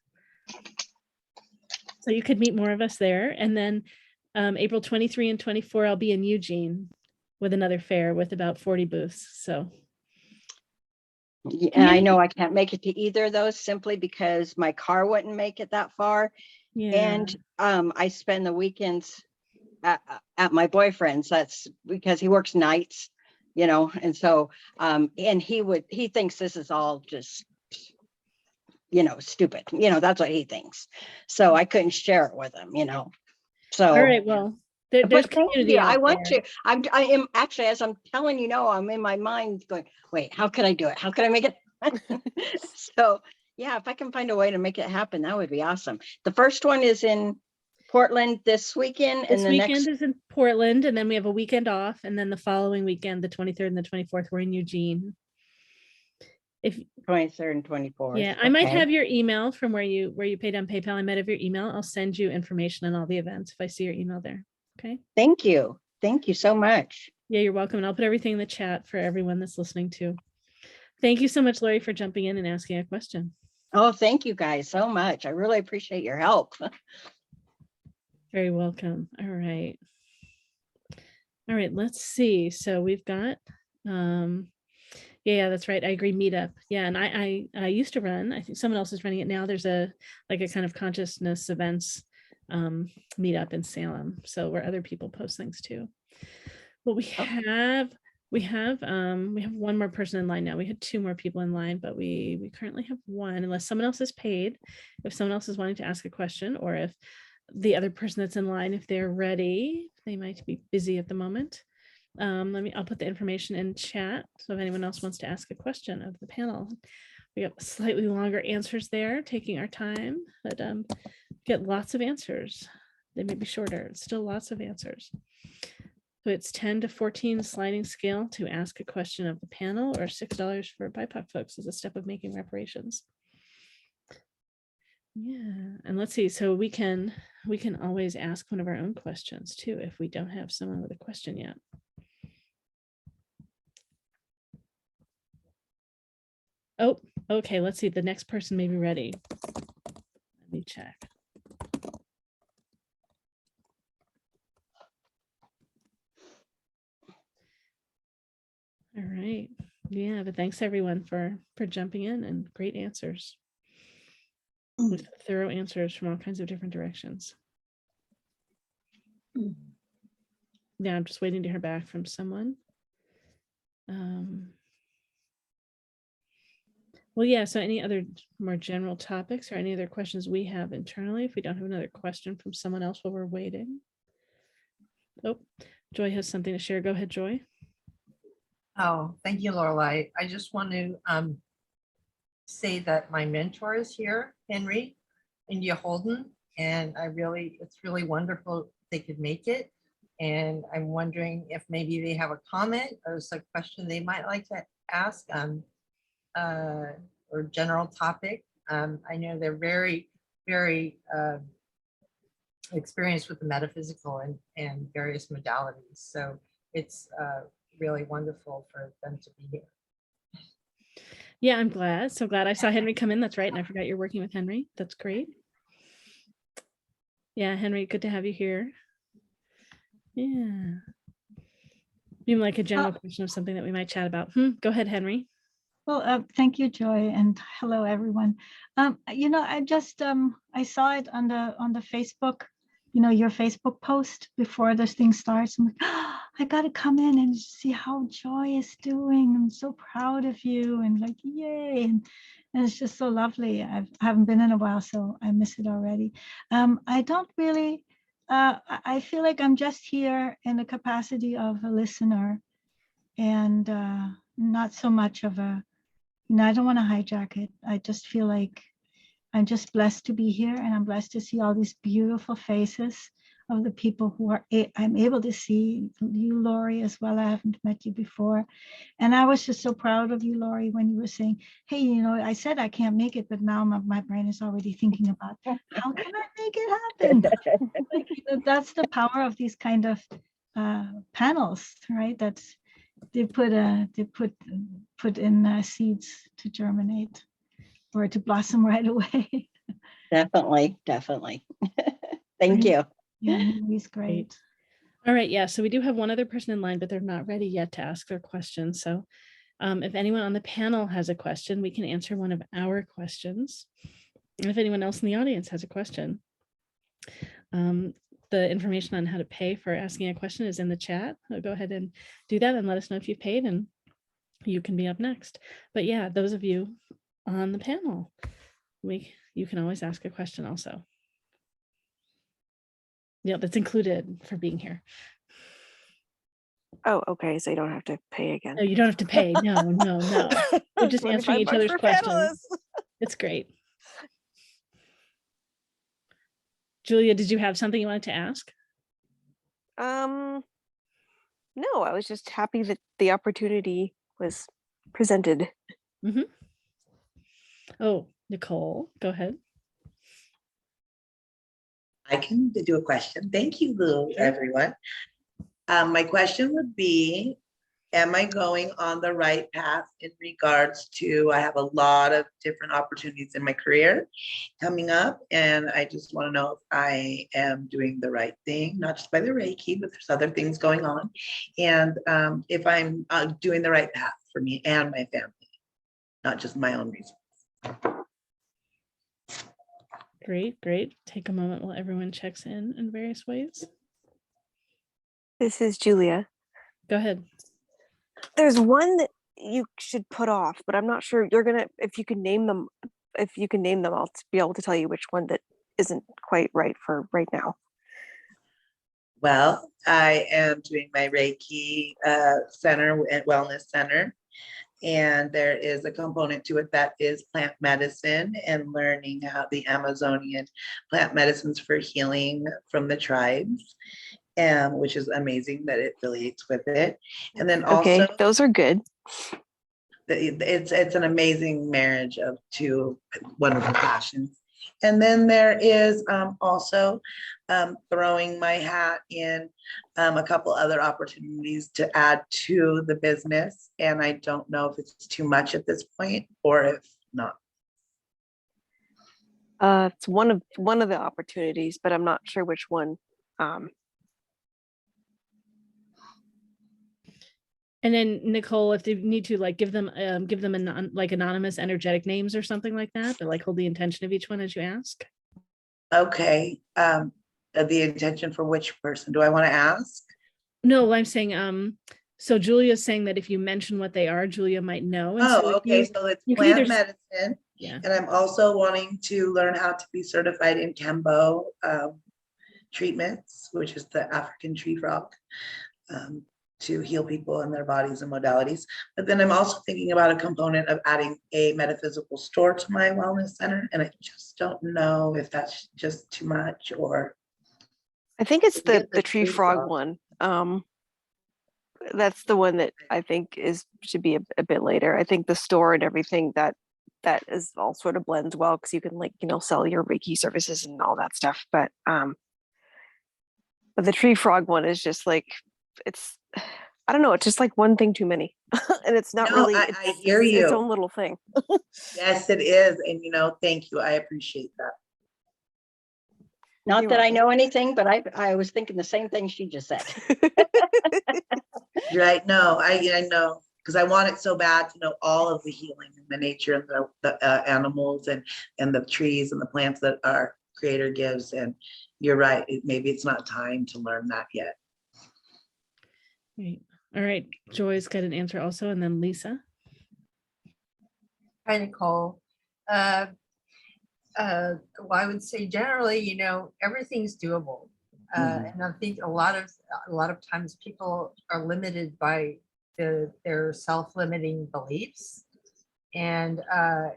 So you could meet more of us there. And then April 23 and 24, I'll be in Eugene with another fair with about 40 booths. So. And I know I can't make it to either of those simply because my car wouldn't make it that far. Yeah. And I spend the weekends at my boyfriend's. That's because he works nights, you know, and so and he thinks this is all just, you know, stupid, you know, that's what he thinks. So I couldn't share it with him, you know. So all right, well, there's but thank community you. out I want there. to. I am actually, as I'm telling you, no, I'm in my mind going, wait, how could I do it? How could I make it? So yeah, if I can find a way to make it happen, that would be awesome. The first one is in Portland this weekend, This and the weekend next is in Portland, and then we have a weekend off, and then the following weekend, the 23rd and the 24th, we're in Eugene. If 23rd and 24th. yeah, I might have your email from where you paid on PayPal. I might have your email. I'll send you information on all the events if I see your email there. Okay. Thank you. Thank you so much. Yeah, you're welcome. And I'll put everything in the chat for everyone that's listening too. Thank you so much, Laureli, for jumping in and asking a question. Oh, thank you guys so much. I really appreciate your help. Very welcome. All right. All right, let's see. So we've got yeah, that's right. I agree. Meetup. Yeah. And I used to run, I think someone else is running it now. There's a kind of consciousness events meetup in Salem. So where other people post things too. Well, we have one more person in line now. We had two more people in line, but we currently have one, unless someone else is paid. If someone else is wanting to ask a question, or if the other person that's in line, if they're ready, they might be busy at the moment. I'll put the information in chat. So if anyone else wants to ask a question of the panel, we got slightly longer answers there, taking our time, but get lots of answers. They may be shorter. It's still lots of answers. So it's 10 to 14 sliding scale to ask a question of the panel, or $6 for BIPOC folks as a step of making reparations. Yeah, and let's see. So we can always ask one of our own questions too if we don't have someone with a question yet. Oh, okay. Let's see. The next person may be ready. Let me check. All right. Yeah, but thanks everyone for jumping in, and great answers. With thorough answers from all kinds of different directions. Yeah, I'm just waiting to hear back from someone. Well, yeah, so any other more general topics or any other questions we have internally, if we don't have another question from someone else while we're waiting. Oh, Joy has something to share. Go ahead, Joy. Oh, thank you, Laureli. I just want to say that my mentor is here, Henry, India Holden, and it's really wonderful they could make it. And I'm wondering if maybe they have a comment or a question they might like to ask or general topic. I know they're very, very experienced with the metaphysical and various modalities. So it's really wonderful for them to be here. Yeah, I'm glad. So glad I saw Henry come in. That's right. And I forgot you're working with Henry. That's great. Yeah, Henry, good to have you here. Yeah. Even like a general question of something that we might chat about. Go ahead, Henry. Well, thank you, Joy, and hello, everyone. I just I saw it on the Facebook, your Facebook post before this thing starts. I'm like, oh, I got to come in and see how Joy is doing. I'm so proud of you, and like, yay! And it's just so lovely. I haven't been in a while, so I miss it already. I don't really. I feel like I'm just here in the capacity of a listener, and not so much of a. I don't want to hijack it. I just feel like I'm just blessed to be here, and I'm blessed to see all these beautiful faces of the people who I'm able to see. You, Lori, as well. I haven't met you before. And I was just so proud of you, Lori, when you were saying, hey, I said I can't make it, but now my brain is already thinking about how can I make it happen? Like, that's the power of these kind of panels, right? They put in seeds to germinate or to blossom right away. Definitely. Thank you. Yeah, he's great. All right, yeah, so we do have one other person in line, but they're not ready yet to ask their question. So if anyone on the panel has a question, we can answer one of our questions. And if anyone else in the audience has a question, the information on how to pay for asking a question is in the chat. I'll go ahead and do that and let us know if you paid, and you can be up next. But yeah, those of you on the panel, you can always ask a question also. Yeah, that's included for being here. Oh, okay. So you don't have to pay again. No, you don't have to pay. No. We're just answering each other's questions. It's great. Julia, did you have something you wanted to ask? No, I was just happy that the opportunity was presented. Mm-hmm. Oh, Nicole, go ahead. I can do a question. Thank you, Lou, everyone. My question would be, am I going on the right path in regards to, I have a lot of different opportunities in my career coming up, and I just want to know if I am doing the right thing, not just by the Reiki, but there's other things going on. And if I'm doing the right path for me and my family, not just my own reasons. Great. Take a moment while everyone checks in various ways. This is Julia. Go ahead. There's one that you should put off, but I'm not sure if you can name them, I'll be able to tell you which one that isn't quite right for right now. Well, I am doing my Reiki center and wellness center. And there is a component to it that is plant medicine and learning how the Amazonian plant medicines for healing from the tribes, which is amazing that it affiliates with it. And then also, those are good. It's an amazing marriage of two wonderful passions. And then there is also throwing my hat in a couple other opportunities to add to the business. And I don't know if it's too much at this point or if not. It's one of the opportunities, but I'm not sure which one. And then Nicole, if they need to, like, give them anonymous energetic names or something like that, or like hold the intention of each one as you ask. Okay. The intention for which person do I want to ask? No, I'm saying, so Julia's saying that if you mention what they are, Julia might know. And so it's plant medicine. Yeah. And I'm also wanting to learn how to be certified in Kembo treatments, which is the African tree frog, to heal people in their bodies and modalities. But then I'm also thinking about a component of adding a metaphysical store to my wellness center. And I just don't know if that's just too much or. I think it's the tree frog one. That's the one that I think should be a bit later. I think the store and everything that is all sort of blends well, because you can, like, sell your Reiki services and all that stuff. But the tree frog one is just like, I don't know, it's just like one thing too many. And it's not really, I hear you. Its own little thing. Yes, it is. And thank you. I appreciate that. Not that I know anything, but I was thinking the same thing she just said. Right. No, I know. because I want it so bad to know all of the healing and the nature and the animals and the trees and the plants that our creator gives. And you're right, maybe it's not time to learn that yet. Great. All right. Joy's got an answer also, and then Lisa. Hi, Nicole. Well, I would say generally, you know, everything's doable. And I think a lot of times people are limited by their self-limiting beliefs, and a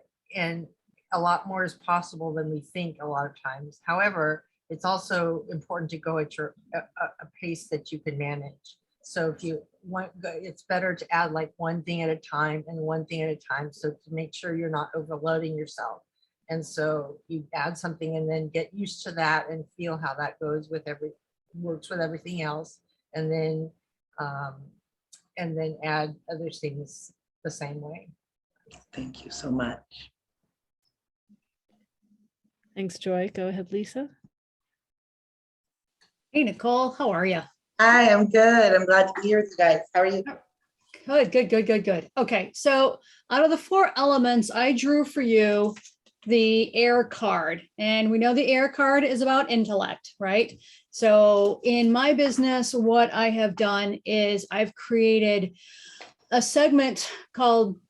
lot more is possible than we think a lot of times. However, it's also important to go at a pace that you can manage. So if you want, it's better to add like one thing at a time and one thing at a time. So to make sure you're not overloading yourself. And so you add something and then get used to that and feel how that goes with works with everything else. And then add other things the same way. Thank you so much. Thanks, Joy. Go ahead, Lisa. Hey, Nicole, how are you? Hi, I'm good. I'm glad to be here with you guys. How are you? Good. Okay, so out of the 4 elements, I drew for you the air card, and we know the air card is about intellect, right? So in my business, what I have done is I've created a segment called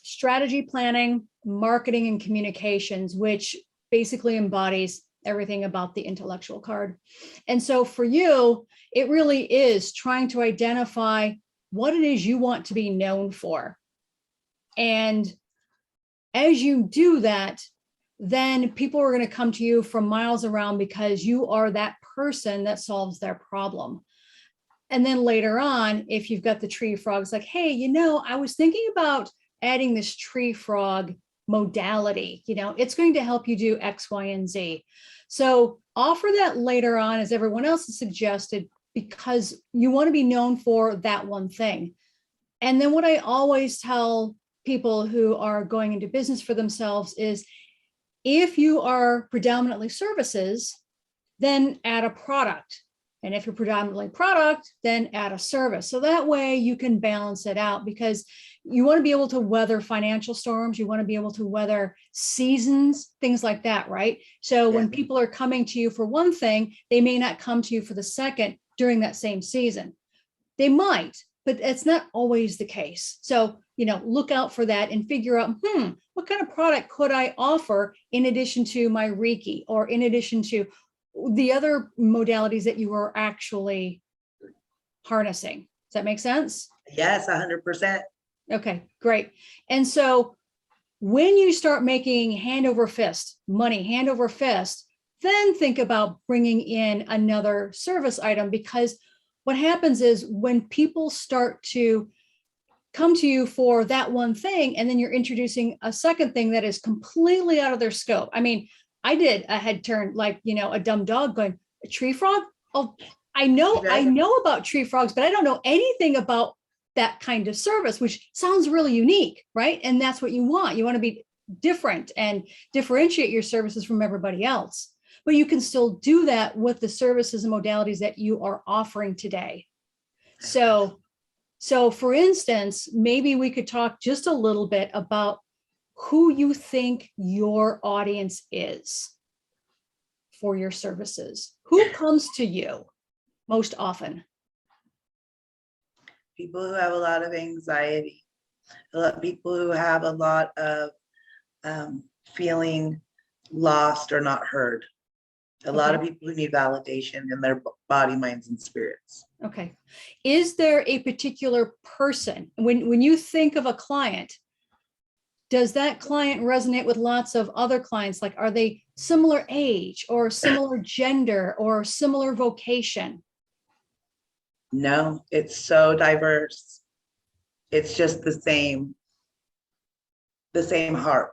Strategy Planning, Marketing, and Communications, which basically embodies everything about the intellectual card. And so for you, it really is trying to identify what it is you want to be known for. And as you do that, then people are going to come to you from miles around because you are that person that solves their problem. And then later on, if you've got the tree frogs, like, hey, you know, I was thinking about adding this tree frog modality, you know, it's going to help you do X, Y, and Z. So offer that later on, as everyone else has suggested, because you want to be known for that one thing. And then what I always tell people who are going into business for themselves is, if you are predominantly services, then add a product. And if you're predominantly product, then add a service. So that way you can balance it out, because you want to be able to weather financial storms. You want to be able to weather seasons, things like that, right? So when people are coming to you for one thing, they may not come to you for the second during that same season. They might, but it's not always the case. So, you know, look out for that and figure out, what kind of product could I offer in addition to my Reiki, or in addition to the other modalities that you are actually harnessing. Does that make sense? Yes, 100%. Okay, great. And so when you start making hand over fist, money hand over fist, then think about bringing in another service item, because what happens is when people start to come to you for that one thing, and then you're introducing a second thing that is completely out of their scope. I mean, I did a head turn, like, you know, a dumb dog going, a tree frog? Oh, I know about tree frogs, but I don't know anything about that kind of service, which sounds really unique, right? And that's what you want. You want to be different and differentiate your services from everybody else. But you can still do that with the services and modalities that you are offering today. So for instance, maybe we could talk just a little bit about who you think your audience is for your services. Who comes to you most often? People who have a lot of anxiety, people who have a lot of feeling lost or not heard. A lot of people who need validation in their body, minds, and spirits. Okay. Is there a particular person, when you think of a client, does that client resonate with lots of other clients? Like, are they similar age or similar gender or similar vocation? No, it's so diverse. It's just the same heart.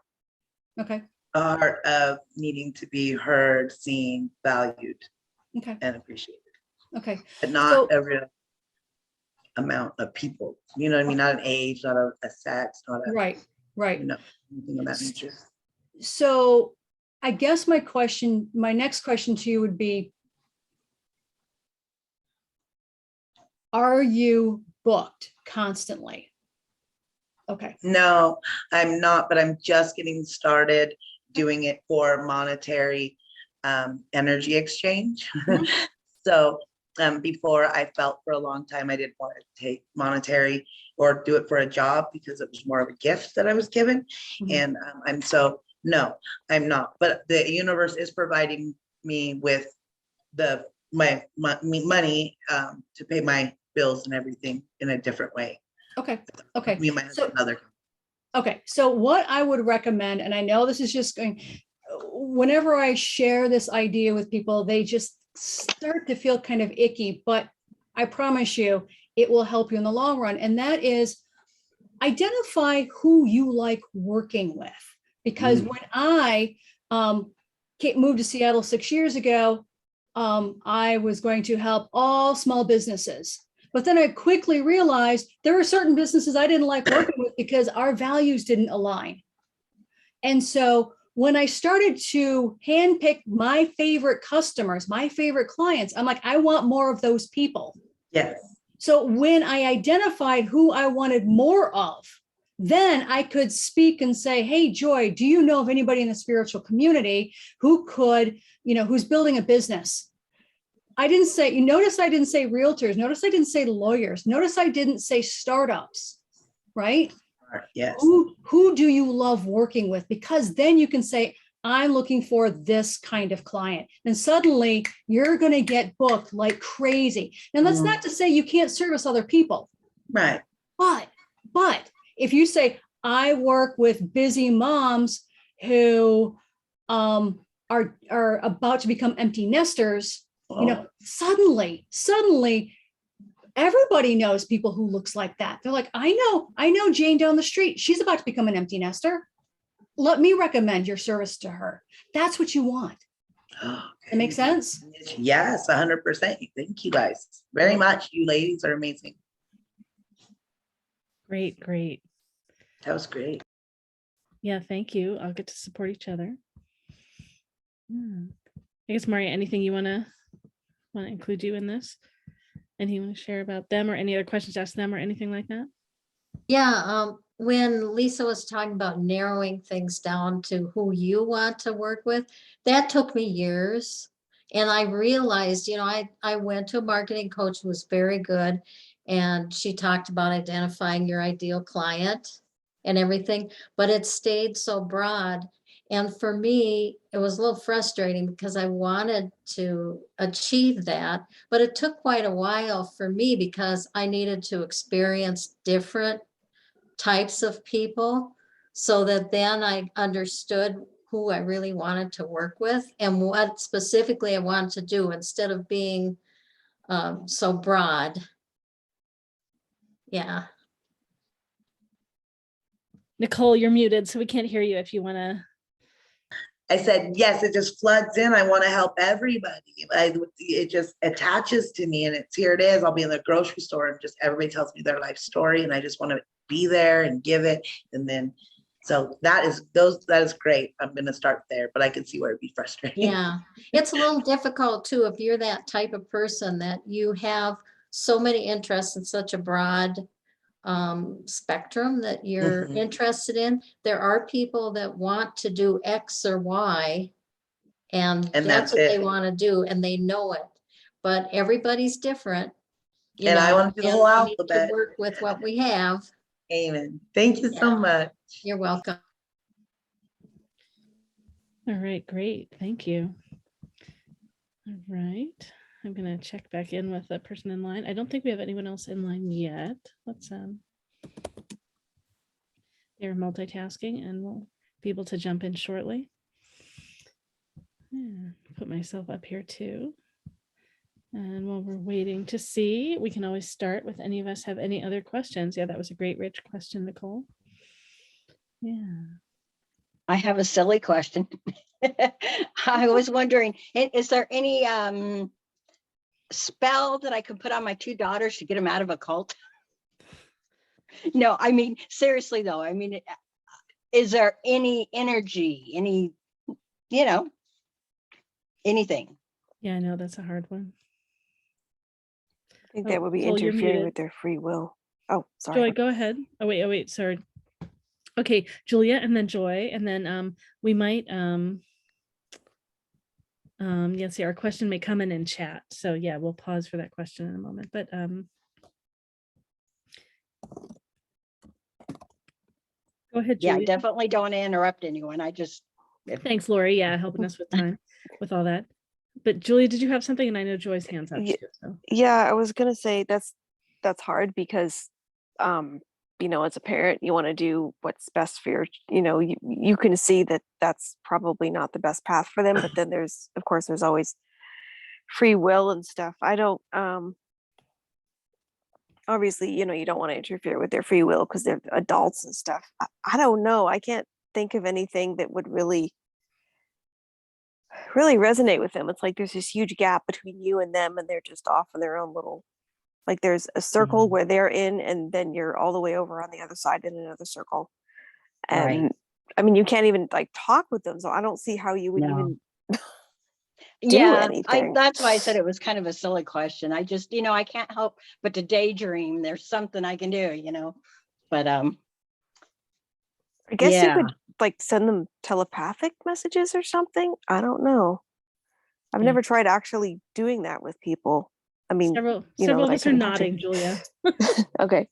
Okay. A heart of needing to be heard, seen, valued, and appreciated. Okay. But not a real amount of people. You know what I mean? Not an age, not a sex, not a right. You know, anything of that nature. So I guess my next question to you would be, are you booked constantly? Okay. No, I'm not, but I'm just getting started doing it for monetary energy exchange. Mhm. So before I felt for a long time I didn't want to take monetary or do it for a job because it was more of a gift that I was given. Mhm. And no, I'm not. But the universe is providing me with my money to pay my bills and everything in a different way. Okay. Okay. Me and my So, husband, other. okay. So what I would recommend, and I know this is just going, whenever I share this idea with people, they just start to feel kind of icky, but I promise you it will help you in the long run. And that is identify who you like working with. Because when I moved to Seattle 6 years ago, I was going to help all small businesses. But then I quickly realized there were certain businesses I didn't like working with because our values didn't align. And so when I started to handpick my favorite customers, my favorite clients, I'm like, I want more of those people. Yes. So when I identified who I wanted more of, then I could speak and say, hey, Joy, do you know of anybody in the spiritual community who could, who's building a business? I didn't say, you notice I didn't say realtors. Notice I didn't say lawyers. Notice I didn't say startups, right? Yes. Who do you love working with? Because then you can say, I'm looking for this kind of client. And suddenly you're going to get booked like crazy. Now, that's not to say you can't service other people. Right. But if you say, I work with busy moms who are about to become empty nesters, suddenly everybody knows people who looks like that. They're like, I know Jane down the street. She's about to become an empty nester. Let me recommend your service to her. That's what you want. That makes sense? Yes, 100%. Thank you guys very much. You ladies are amazing. Great. That was great. Yeah, thank you. I'll get to support each other. I guess, Marya, anything you want to include you in this? Anything you want to share about them or any other questions to ask them or anything like that? Yeah, when Lisa was talking about narrowing things down to who you want to work with, that took me years. And I realized, I went to a marketing coach who was very good, and she talked about identifying your ideal client and everything, but it stayed so broad. And for me, it was a little frustrating because I wanted to achieve that, but it took quite a while for me because I needed to experience different types of people so that then I understood who I really wanted to work with and what specifically I wanted to do instead of being so broad. Yeah. Nicole, you're muted, so we can't hear you if you want to. I said, yes, it just floods in. I want to help everybody. It just attaches to me, and here it is. I'll be in the grocery store and just everybody tells me their life story, and I just want to be there and give it. And then, so that is great. I'm going to start there, but I can see where it'd be frustrating. Yeah, it's a little difficult too if you're that type of person that you have so many interests in such a broad spectrum that you're interested in. There are people that want to do X or Y, and that's what they want to do, and they know it. But everybody's different, and I want to do the whole we need alphabet. to work with what we have. Amen. Thank you so much. You're welcome. All right, great. Thank you. All right. I'm going to check back in with the person in line. I don't think we have anyone else in line yet. Let's they're multitasking and we'll be able to jump in shortly. Yeah, put myself up here too. And while we're waiting to see, we can always start with any of us have any other questions. Yeah, that was a great, rich question, Nicole. Yeah. I have a silly question. I was wondering, is there any spell that I could put on my two daughters to get them out of a cult? No, I mean, seriously though, I mean, is there any energy, anything? Yeah, I know that's a hard one. I think that would be Nicole, you're interfering muted. with their free will. Oh, sorry. Joy, go ahead. Oh, wait, sorry. Okay, Julia, and then Joy, and then we might yeah, see, our question may come in chat. So yeah, we'll pause for that question in a moment. But go ahead, Yeah, I Julia. definitely don't want to interrupt anyone. I just, Thanks, Lori. Yeah, helping us with time with all that. But Julia, did you have something? And I know Joy's hands up Ye- too. So Yeah, I was gonna say that's hard because you know, as a parent, you want to do what's best for your, you know, you can see that that's probably not the best path for them, but then there's, of course, there's always free will and stuff. I don't obviously, you know, you don't want to interfere with their free will because they're adults and stuff. I don't know. I can't think of anything that would really resonate with them. It's like there's this huge gap between you and them, and they're just off in their own little, like there's a circle where they're in, and then you're all the way over on the other side in another circle. And Right. I mean, you can't even like talk with them, so I don't see how you would No. even do Yeah, anything. that's why I said it was kind of a silly question. I just, you know, I can't help but to daydream. There's something I can do, you know. But I guess you yeah. could like send them telepathic messages or something. I don't know. I've Yeah. never tried actually doing that with people. I mean, several you know, of that I us are can imagine. nodding, Julia. Okay.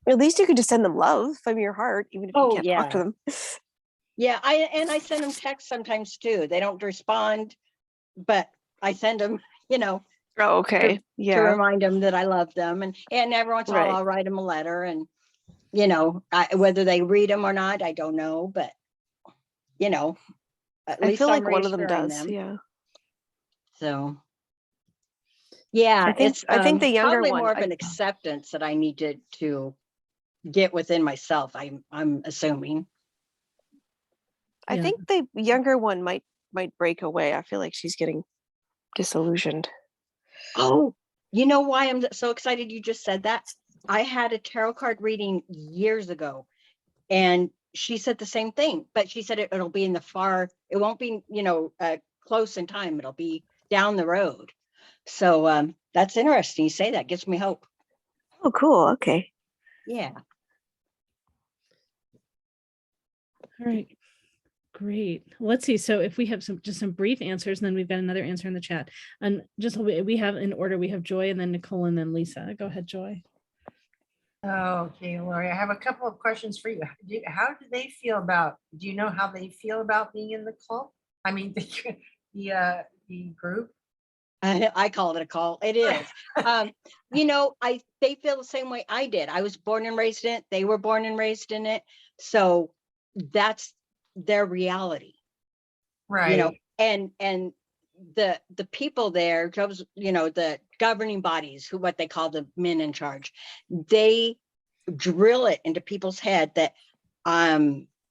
At least you could just send them love from your heart, even if you Oh, can't talk to yeah. them. Yeah, I send them texts sometimes too. They don't respond, but I send them, you know, Oh, okay. to Yeah. remind them that I love them. And every once in a while Right. I'll write them a letter, and, you know, whether they read them or not, I don't know, but, you know, at I least feel I'm like one of them reassuring does. them. Yeah. So, yeah, it's I think the younger probably one, more of an acceptance that I needed to get within myself. I'm assuming. I Yeah. think the younger one might break away. I feel like she's getting disillusioned. Oh, you know why I'm so excited you just said that? I had a tarot card reading years ago, and she said the same thing, but she said it'll be in the far, it won't be, you know, close in time. It'll be down the road. So that's interesting. You say that, gives me hope. Oh, cool. Okay. Yeah. All right. Great. Let's see. So if we have just some brief answers, and then we've got another answer in the chat. And just we have in order, we have Joy, and then Nicole, and then Lisa. Go ahead, Joy. Okay, Lori, I have a couple of questions for you. How do they feel about, do you know how they feel about being in the cult? I mean, the group? I call it a call. It is. You know, they feel the same way I did. I was born and raised in it. They were born and raised in it. So that's their reality. Right. You know, and the people there, you know, the governing bodies, what they call the men in charge, they drill it into people's head that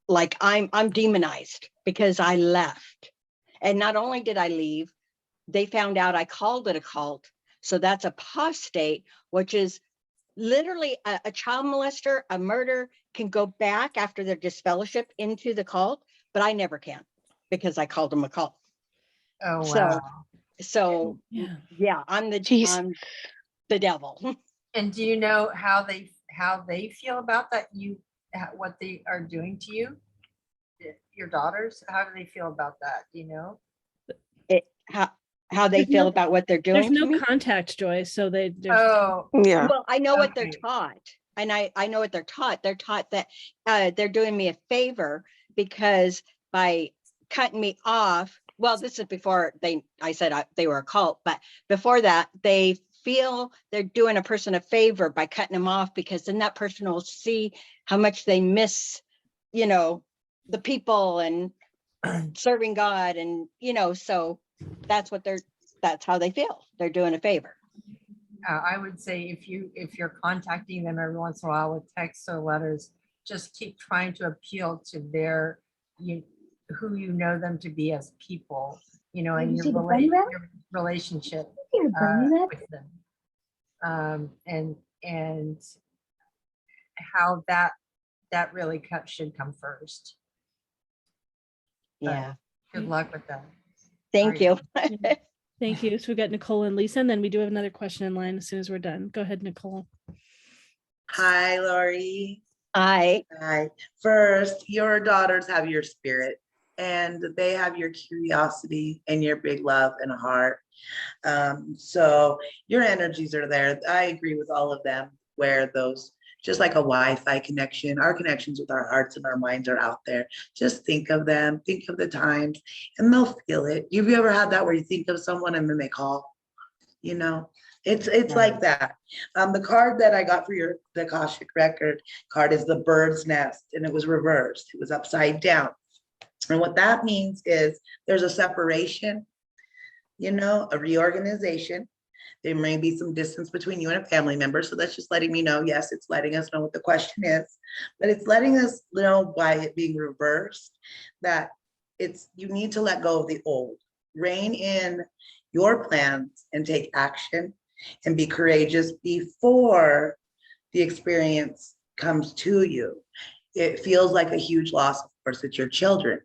like I'm demonized because I left. And not only did I leave, they found out I called it a cult. So that's apostate, which is literally a child molester, a murder can go back after their disfellowship into the cult, but I never can because I called them a cult. Oh, wow. So yeah, I'm the devil. And do you know how they feel about that? What they are doing to you, your daughters? How do they feel about that? Do you know? How they feel about what they're doing. There's no contact, Joy. So there's yeah. Well, I know what they're taught, and I know what they're taught. They're taught that they're doing me a favor because by cutting me off. Well, this is before I said they were a cult, but before that, they feel they're doing a person a favor by cutting them off, because then that person will see how much they miss, you know, the people and serving God, and you know, so that's how they feel. They're doing a favor. I would say if you're contacting them every once in a while with texts or letters, just keep trying to appeal to who you know them to be as people, you know, and your relationship with them, and how that really should come first. Yeah. But good luck with that. Thank you. Thank you. So we've got Nicole and Lisa, and then we do have another question in line as soon as we're done. Go ahead, Nicole. Hi, Lori. Hi. Hi. First, your daughters have your spirit and they have your curiosity and your big love and heart. So your energies are there. I agree with all of them where those, just like a Wi-Fi connection, our connections with our hearts and our minds are out there. Just think of them, think of the times, and they'll feel it. Have you ever had that where you think of someone and then they call? You know, it's like that. The card that I got for the Akashic record card is the bird's nest, and it was reversed. It was upside down. And what that means is there's a separation, a reorganization. There may be some distance between you and a family member. So that's just letting me know, yes, it's letting us know what the question is, but it's letting us know by it being reversed that you need to let go of the old, rein in your plans and take action and be courageous before the experience comes to you. It feels like a huge loss, of course, it's your children,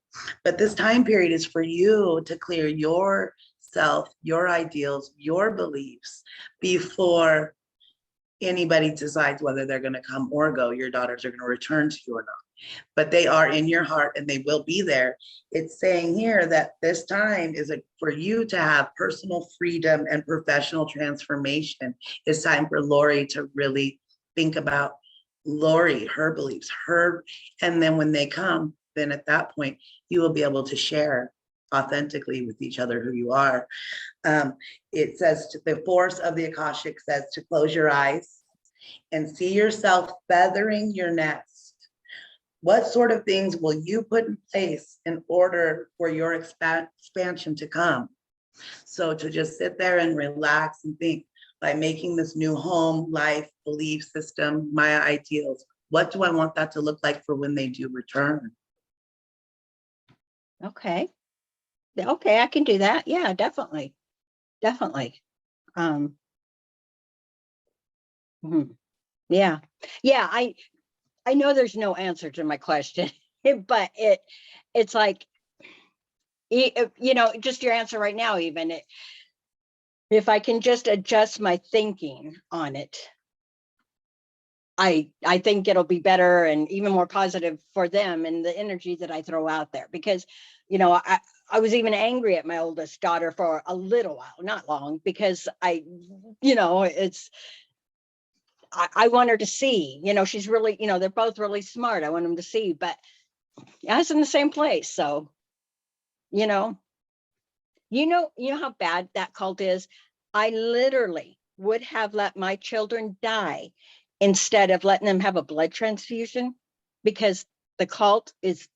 but this time period is for you to clear yourself, your ideals, your beliefs before anybody decides whether they're going to come or go. Your daughters are going to return to you or not, but they are in your heart and they will be there. It's saying here that this time is for you to have personal freedom and professional transformation. It's time for Lori to really think about Lori, her beliefs, and then when they come, then at that point, you will be able to share authentically with each other who you are. It says the force of the Akashic says to close your eyes and see yourself feathering your nest. What sort of things will you put in place in order for your expansion to come? So to just sit there and relax and think, by making this new home, life, belief system, my ideals, what do I want that to look like for when they do return? Okay. Okay, I can do that. Yeah, definitely. Definitely. Yeah. Yeah, I know there's no answer to my question, but it's like, just your answer right now, even if I can just adjust my thinking on it, I think it'll be better and even more positive for them and the energy that I throw out there. Because, I was even angry at my oldest daughter for a little while, not long, because I want her to see, she's really, they're both really smart. I want them to see, but I was in the same place. So, you know how bad that cult is. I literally would have let my children die instead of letting them have a blood transfusion, because the cult is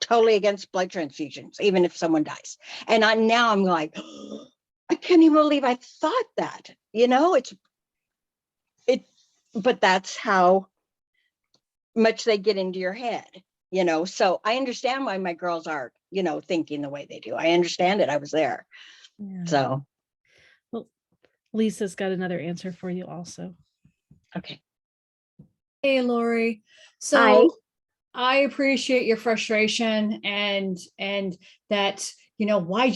totally against blood transfusions, even if someone dies. And now I'm like, oh, I can't even believe I thought that, but that's how much they get into your head, so I understand why my girls are, thinking the way they do. I understand it. I was there. Yeah. So. Well, Lisa's got another answer for you also. Okay. Hey, Lori. So Hi. I appreciate your frustration and that, why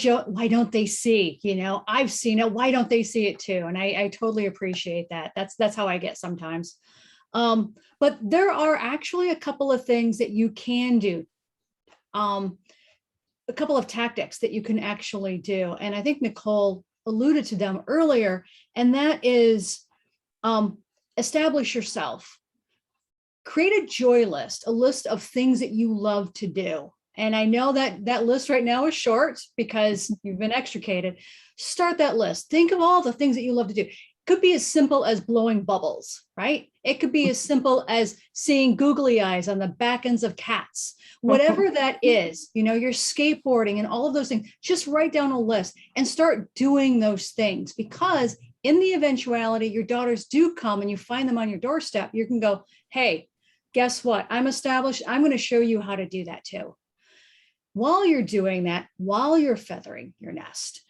don't they see, I've seen it. Why don't they see it too? And I totally appreciate that. That's how I get sometimes. But there are actually a couple of things that you can do. A couple of tactics that you can actually do. And I think Nicole alluded to them earlier, and that is establish yourself. Create a joy list, a list of things that you love to do. And I know that list right now is short because you've been extricated. Start that list. Think of all the things that you love to do. It could be as simple as blowing bubbles, right? It could be as simple as seeing googly eyes on the back ends of cats. Whatever that is, you're skateboarding and all of those things, just write down a list and start doing those things, because in the eventuality your daughters do come and you find them on your doorstep, you can go, hey, guess what? I'm established. I'm going to show you how to do that too. While you're doing that, while you're feathering your nest,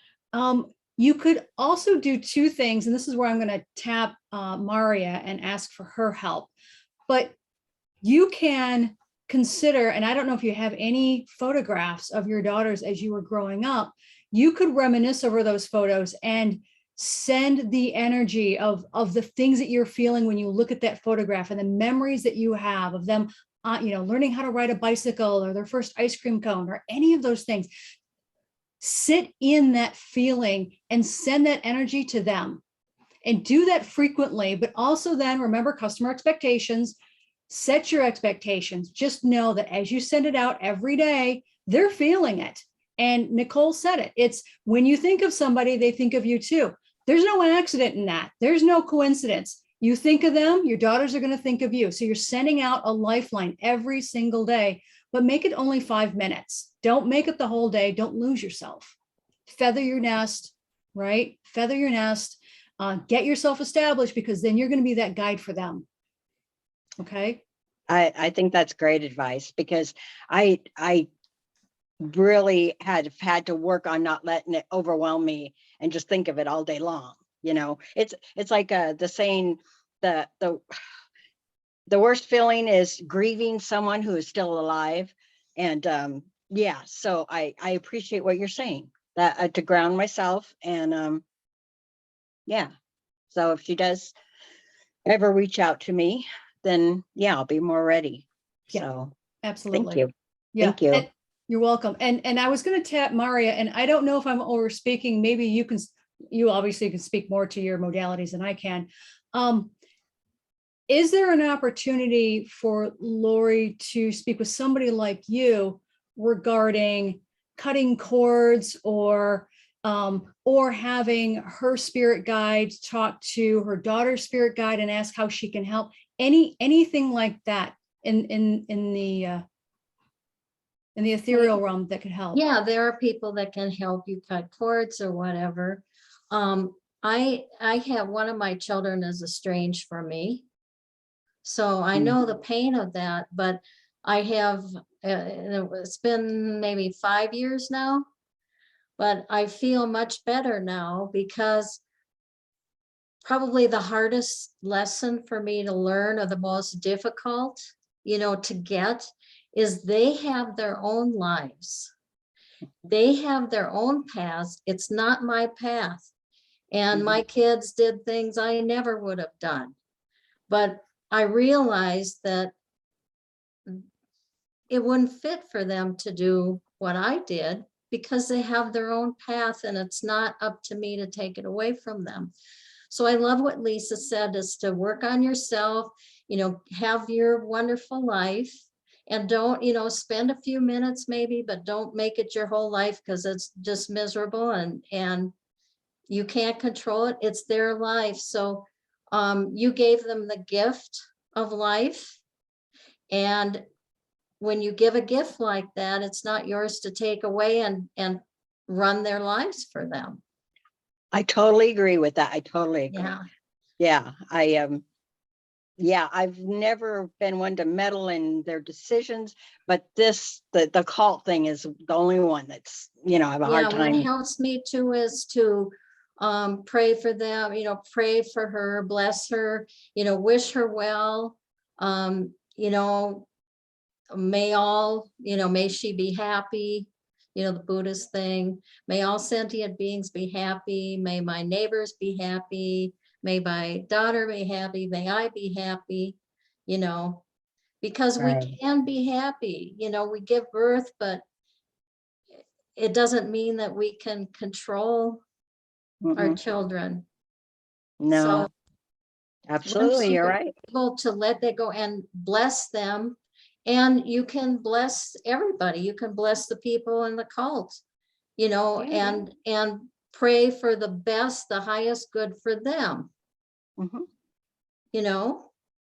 you could also do two things. And this is where I'm going to tap Marya and ask for her help. But you can consider, and I don't know if you have any photographs of your daughters as you were growing up, you could reminisce over those photos and Send the energy of the things that you're feeling when you look at that photograph and the memories that you have of them, learning how to ride a bicycle or their first ice cream cone or any of those things. Sit in that feeling and send that energy to them, and do that frequently. But also then remember customer expectations, set your expectations. Just know that as you send it out every day, they're feeling it. And Nicole said it. It's when you think of somebody, they think of you too. There's no accident in that. There's no coincidence. You think of them, your daughters are going to think of you. So you're sending out a lifeline every single day, but make it only 5 minutes. Don't make it the whole day. Don't lose yourself. Feather your nest, right? Feather your nest. Get yourself established, because then you're going to be that guide for them. Okay. I think that's great advice, because I really had to work on not letting it overwhelm me and just think of it all day long. It's like the saying, the worst feeling is grieving someone who is still alive. And yeah, so I appreciate what you're saying, that to ground myself. And yeah, so if she does ever reach out to me, then yeah, I'll be more ready. Yeah, so absolutely. Thank you. Yeah. Thank you. You're welcome. And I was going to tap Marya, and I don't know if I'm over speaking. Maybe you obviously can speak more to your modalities than I can. Is there an opportunity for Lori to speak with somebody like you regarding cutting cords, or having her spirit guide talk to her daughter's spirit guide and ask how she can help? Anything like that in the ethereal realm that could help? Yeah, there are people that can help you cut cords or whatever. I have one of my children is estranged from me, so I know the pain of that. But I have it's been maybe 5 years now, but I feel much better now, because probably the hardest lesson for me to learn, or the most difficult, to get, is they have their own lives. They have their own paths. It's not my path. And my kids did things I never would have done. But I realized that it wouldn't fit for them to do what I did, because they have their own path, and it's not up to me to take it away from them. So I love what Lisa said, is to work on yourself, have your wonderful life, and don't, spend a few minutes maybe, but don't make it your whole life, because it's just miserable, and you can't control it. It's their life. So you gave them the gift of life. And when you give a gift like that, it's not yours to take away and run their lives for them. I totally agree with that. I totally agree. Yeah. Yeah, I've never been one to meddle in their decisions, but the cult thing is the only one that's, I have a hard time. What helps me too is to pray for them, pray for her, bless her, wish her well, may she be happy, the Buddhist thing. May all sentient beings be happy. May my neighbors be happy. May my daughter be happy. May I be happy, because Right. we can be happy. We give birth, but it doesn't mean that we can control our children. No, So absolutely, you're right. Able to let that go and bless them. And you can bless everybody. You can bless the people in the cult, and pray for the best, the highest good for them.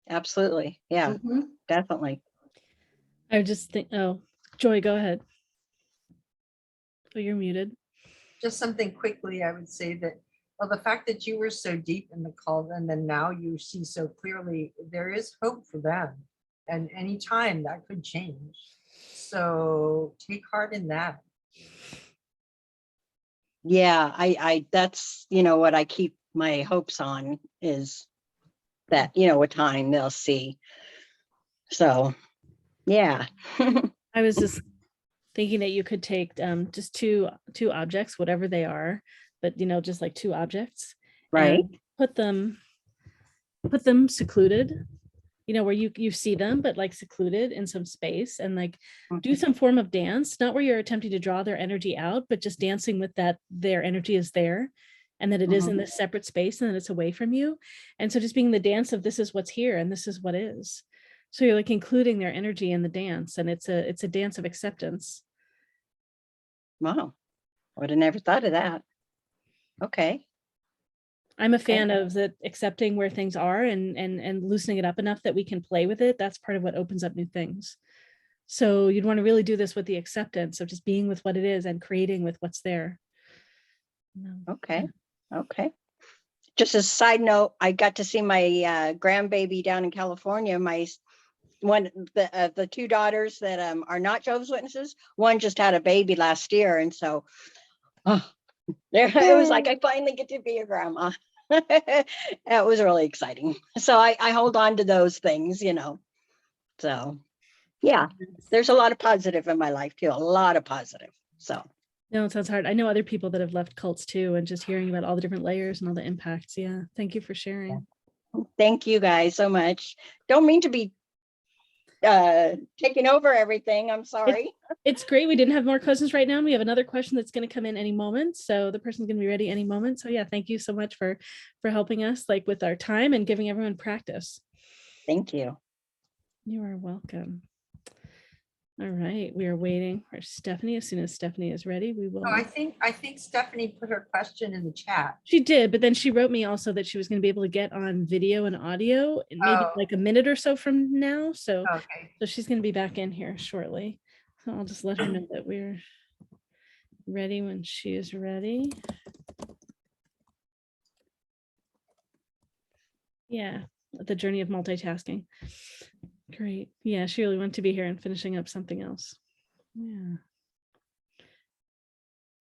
Absolutely. Yeah, definitely. I just think, oh, Joy, go ahead. Oh, you're muted. Just something quickly, I would say that, well, the fact that you were so deep in the cult, and then now you see so clearly, there is hope for them. And anytime that could change. So take heart in that. Yeah, I that's, what I keep my hopes on, is that, with time they'll see. So, yeah. I was just thinking that you could take just two objects, whatever they are, but just like two objects, Right. and put them secluded, where you see them, but like secluded in some space, and like do some form of dance, not where you're attempting to draw their energy out, but just dancing with that their energy is there, and that it is in this separate space, and that it's away from you. And so just being the dance of this is what's here and this is what is. So you're like including their energy in the dance, and it's a dance of acceptance. Wow. I would have never thought of that. Okay. I'm a fan of the accepting where things are and loosening it up enough that we can play with it. That's part of what opens up new things. So you'd want to really do this with the acceptance of just being with what it is and creating with what's there. Okay. Okay. Just as a side note, I got to see my grandbaby down in California. The two daughters that are not Jehovah's Witnesses, one just had a baby last year, and so it was like I finally get to be a grandma. It was really exciting. So I hold on to those things, So yeah, there's a lot of positive in my life too, a lot of positive. So no, it sounds hard. I know other people that have left cults too, and just hearing about all the different layers and all the impacts. Yeah, thank you for sharing. Thank you guys so much. Don't mean to be taking over everything. I'm sorry. It's great. We didn't have more questions right now. We have another question that's going to come in any moment. So the person's going to be ready any moment. So yeah, thank you so much for helping us like with our time and giving everyone practice. Thank you. You are welcome. All right. We are waiting for Stephanie. As soon as Stephanie is ready, we will. Oh, I think Stephanie put her question in the chat. She did, but then she wrote me also that she was going to be able to get on video and audio in maybe like a minute or so from now. So, so she's going to be back in here shortly. So I'll just let her know that we're ready when she is ready. Yeah, the journey of multitasking. Great. Yeah, she really wanted to be here and finishing up something else. Yeah.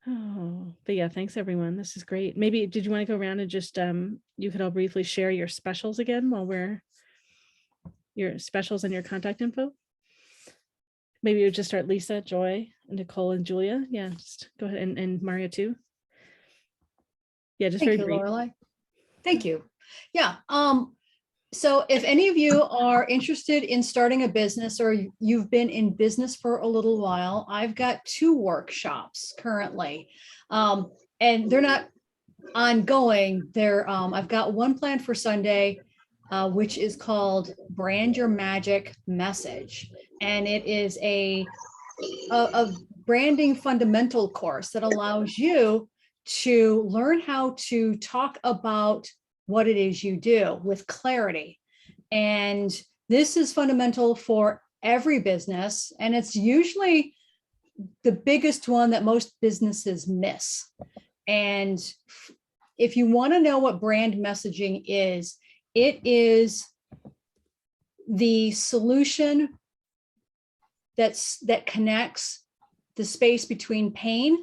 Oh, but yeah, thanks everyone. This is great. Maybe did you want to go around and just you could all briefly share your specials again while your specials and your contact info? Maybe you just start Lisa, Joy, Nicole, and Julia. Yeah, just go ahead, and Marya too. Yeah, just Thank very you, brief. Laureli. Thank you. Yeah. So if any of you are interested in starting a business or you've been in business for a little while, I've got 2 workshops currently. And they're not ongoing. I've got one planned for Sunday, which is called Brand Your Magic Message. And it is a branding fundamental course that allows you to learn how to talk about what it is you do with clarity. And this is fundamental for every business. And it's usually the biggest one that most businesses miss. And if you want to know what brand messaging is, it is the solution that connects the space between pain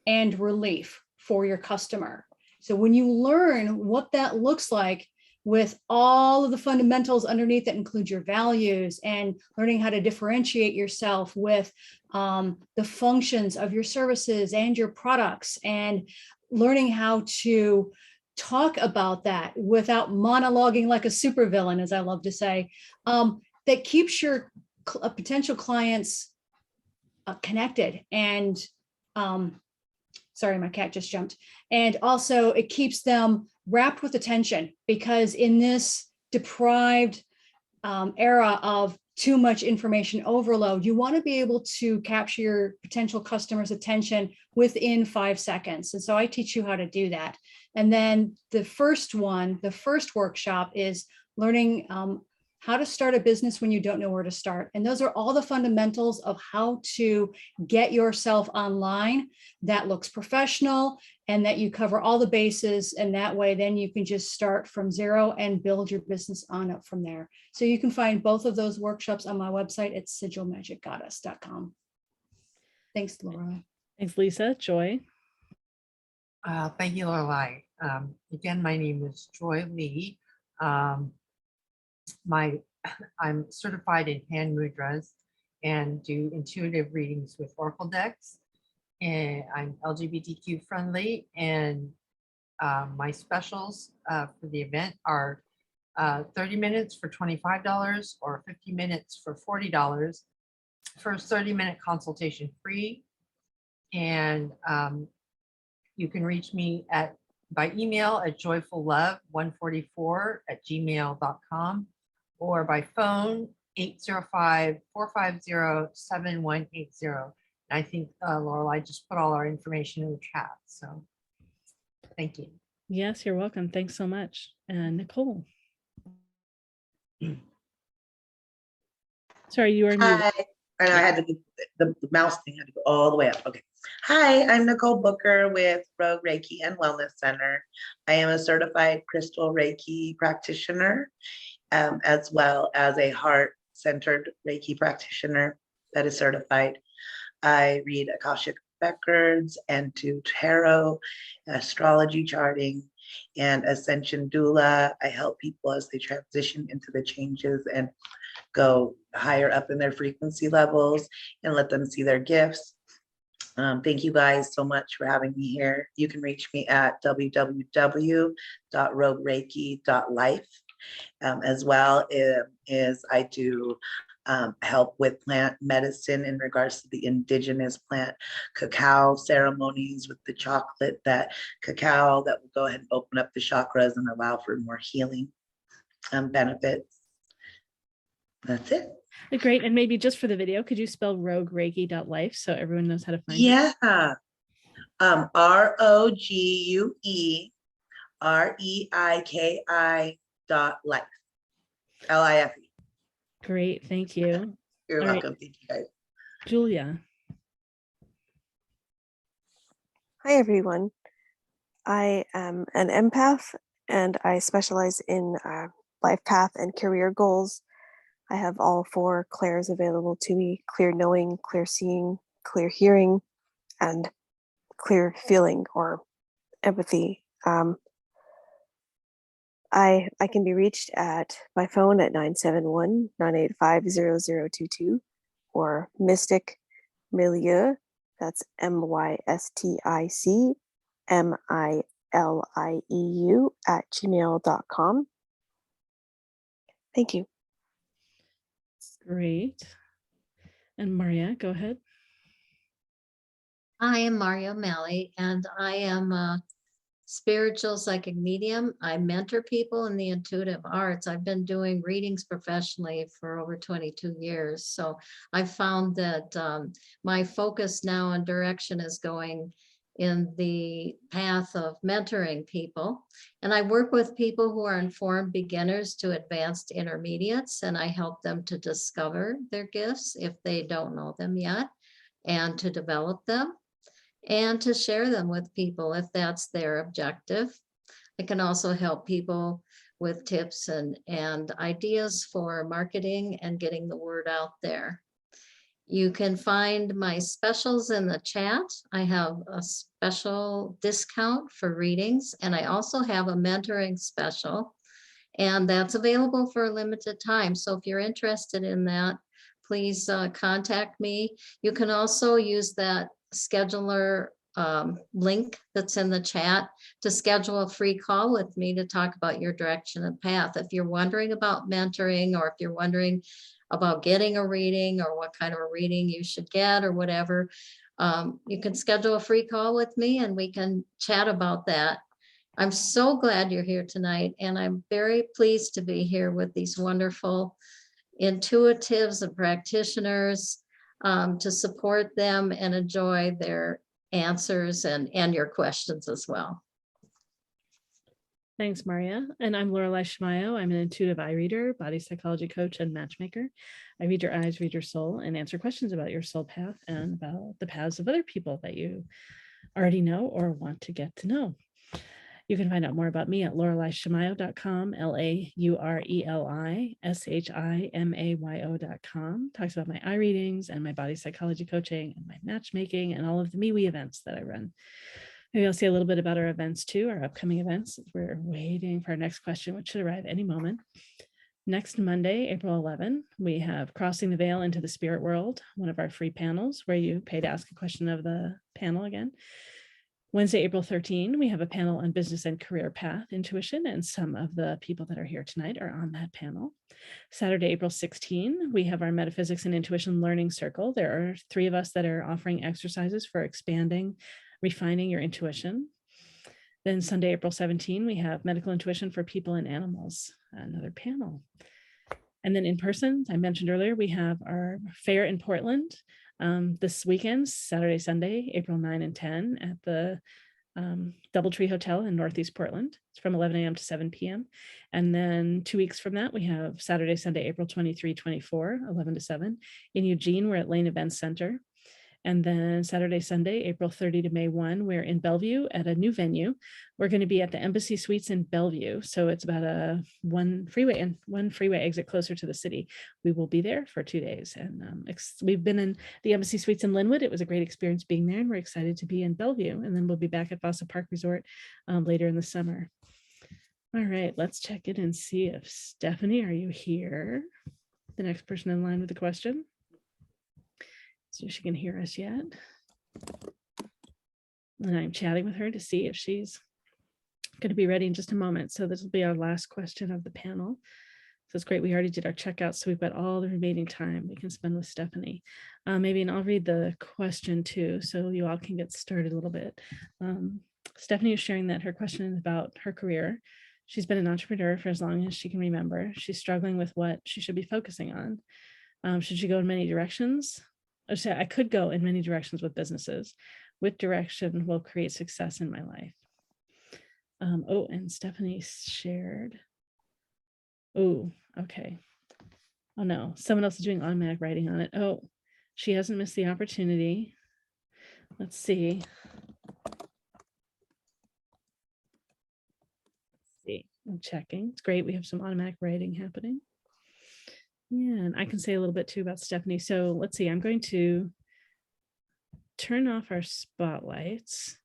and relief for your customer. So when you learn what that looks like with all of the fundamentals underneath that include your values and learning how to differentiate yourself with the functions of your services and your products, and learning how to talk about that without monologuing like a supervillain, as I love to say, that keeps your potential clients connected. And sorry, my cat just jumped. And also it keeps them wrapped with attention, because in this deprived era of too much information overload, you want to be able to capture your potential customers' attention within 5 seconds. And so I teach you how to do that. And then the first workshop is learning how to start a business when you don't know where to start. And those are all the fundamentals of how to get yourself online that looks professional and that you cover all the bases. And that way, then you can just start from zero and build your business on up from there. So you can find both of those workshops on my website at sigilmagicgoddess.com. Thanks, Laura. Thanks, Lisa. Joy. Thank you, Laureli. Again, my name is Joy Lee. I'm certified in Hand Mudras and do intuitive readings with Oracle decks. and I'm LGBTQ friendly, and my specials for the event are 30 minutes for $25 or 50 minutes for $40. First 30-minute consultation free. And you can reach me by email at joyfullove144@gmail.com or by phone 805-450-7180. And I think Laureli just put all our information in the chat. So thank you. Yes, you're welcome. Thanks so much. And Nicole. Sorry, you are muted. Hi. I know I had to do the mouse thing had to go all the way up. Okay. Hi, I'm Nicole Booker with Rogue Reiki and Wellness Center. I am a certified crystal Reiki practitioner, as well as a heart-centered Reiki practitioner that is certified. I read Akashic records and do tarot, astrology charting, and ascension doula. I help people as they transition into the changes and go higher up in their frequency levels and let them see their gifts. Thank you guys so much for having me here. You can reach me at www.roguereiki.life. As well as I do help with plant medicine in regards to the indigenous plant cacao ceremonies with the chocolate, that cacao that will go ahead and open up the chakras and allow for more healing benefits. That's it. Great. And maybe just for the video, could you spell roguereiki.life so everyone knows how to find you? Yeah. ROGUEREIKI.life. LIFE. Great. Thank you. You're All welcome. right. Thank you guys. Julia. Hi, everyone. I am an empath and I specialize in life path and career goals. I have all 4 clairs available to me: clear knowing, clear seeing, clear hearing, and clear feeling or empathy. I can be reached by phone at 971-985-0022 or Mystic Milieu, that's MYSTICMILIEU @gmail.com. Thank you. Great. And Marya, go ahead. I am Marya OMalley, and I am a spiritual psychic medium. I mentor people in the intuitive arts. I've been doing readings professionally for over 22 years. So I found that my focus now and direction is going in the path of mentoring people. And I work with people who are informed beginners to advanced intermediates, and I help them to discover their gifts if they don't know them yet, and to develop them, and to share them with people if that's their objective. I can also help people with tips and ideas for marketing and getting the word out there. You can find my specials in the chat. I have a special discount for readings, and I also have a mentoring special, and that's available for a limited time. So if you're interested in that, please contact me. You can also use that scheduler link that's in the chat to schedule a free call with me to talk about your direction and path. If you're wondering about mentoring, or if you're wondering about getting a reading, or what kind of a reading you should get, or whatever, you can schedule a free call with me and we can chat about that. I'm so glad you're here tonight, and I'm very pleased to be here with these wonderful intuitives and practitioners, to support them and enjoy their answers and your questions as well. Thanks, Marya. And I'm Laureli Shimayo. I'm an intuitive eye reader, body psychology coach, and matchmaker. I read your eyes, read your soul, and answer questions about your soul path and about the paths of other people that you already know or want to get to know. You can find out more about me at LaureliShimayo.com, LaureliShimayo.com. Talks about my eye readings and my body psychology coaching and my matchmaking and all of the MeWe events that I run. Maybe I'll say a little bit about our events too, our upcoming events. We're waiting for our next question, which should arrive any moment. Next Monday, April 11, we have Crossing the Veil into the Spirit World, one of our free panels where you pay to ask a question of the panel again. Wednesday, April 13, we have a panel on business and career path intuition, and some of the people that are here tonight are on that panel. Saturday, April 16, we have our Metaphysics and Intuition Learning Circle. There are 3 of us that are offering exercises for expanding, refining your intuition. Then Sunday, April 17, we have Medical Intuition for People and Animals, another panel. And then in person, I mentioned earlier, we have our fair in Portland this weekend, Saturday, Sunday, April 9 and 10 at the Doubletree Hotel in Northeast Portland. It's from 11 a.m. to 7 p.m. And then 2 weeks from that, we have Saturday, Sunday, April 23, 24, 11 to 7. In Eugene, we're at Lane Events Center. And then Saturday, Sunday, April 30 to May 1, we're in Bellevue at a new venue. We're going to be at the Embassy Suites in Bellevue. So it's about one freeway exit closer to the city. We will be there for 2 days. And we've been in the Embassy Suites in Linwood. It was a great experience being there, and we're excited to be in Bellevue. And then we'll be back at Vasa Park Resort later in the summer. All right, let's check in and see if Stephanie, are you here? The next person in line with the question. See if she can hear us yet. And I'm chatting with her to see if she's going to be ready in just a moment. So this will be our last question of the panel. So it's great. We already did our checkout, so we've got all the remaining time we can spend with Stephanie. Maybe, and I'll read the question too, so you all can get started a little bit. Stephanie is sharing that her question is about her career. She's been an entrepreneur for as long as she can remember. She's struggling with what she should be focusing on. Should she go in many directions? I could go in many directions with businesses. What direction will create success in my life? Oh, and Stephanie shared. Oh, okay. Oh no, someone else is doing automatic writing on it. Oh, she hasn't missed the opportunity. Let's see. I'm checking. It's great. We have some automatic writing happening. Yeah, and I can say a little bit too about Stephanie. So let's see, I'm going to turn off our spotlights,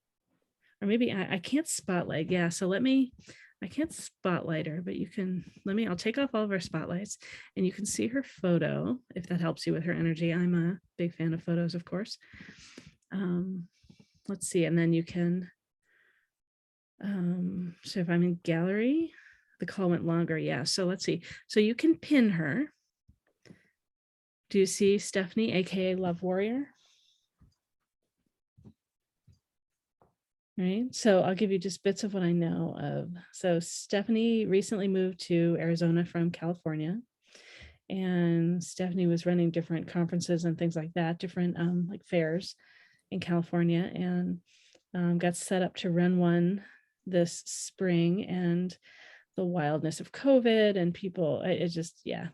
or maybe I can't spotlight. Yeah, so I can't spotlight her, but you can, I'll take off all of our spotlights and you can see her photo if that helps you with her energy. I'm a big fan of photos, of course. Let's see, and then you can, so if I'm in gallery, the call went longer. Yeah, so let's see. So you can pin her. Do you see Stephanie, aka Love Warrior? Right, so I'll give you just bits of what I know of. So Stephanie recently moved to Arizona from California, and Stephanie was running different conferences and things like that, different like fairs in California, and got set up to run one this spring, and the wildness of COVID and people, it just, yeah.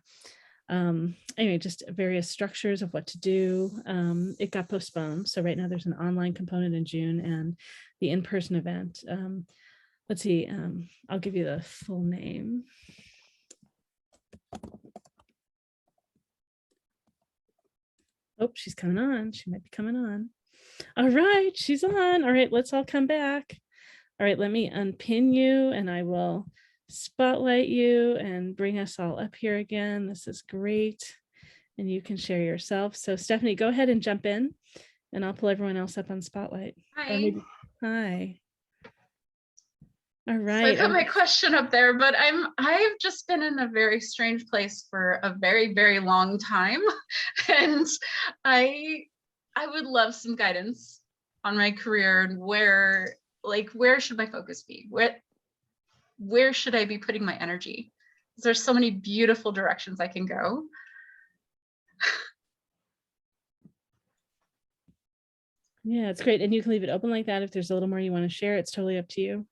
Anyway, just various structures of what to do. It got postponed. So right now there's an online component in June and the in-person event. Let's see, I'll give you the full name. Oh, she's coming on. She might be coming on. All right, she's on. All right, let's all come back. All right, let me unpin you and I will spotlight you and bring us all up here again. This is great. And you can share yourself. So Stephanie, go ahead and jump in and I'll pull everyone else up on spotlight. Hi. Hi. All right. So I put my question up there, but I've just been in a very strange place for a very, very long time. And I would love some guidance on my career and where should my focus be? Where should I be putting my energy? There's so many beautiful directions I can go. Yeah, it's great. And you can leave it open like that. If there's a little more you want to share, it's totally up to you.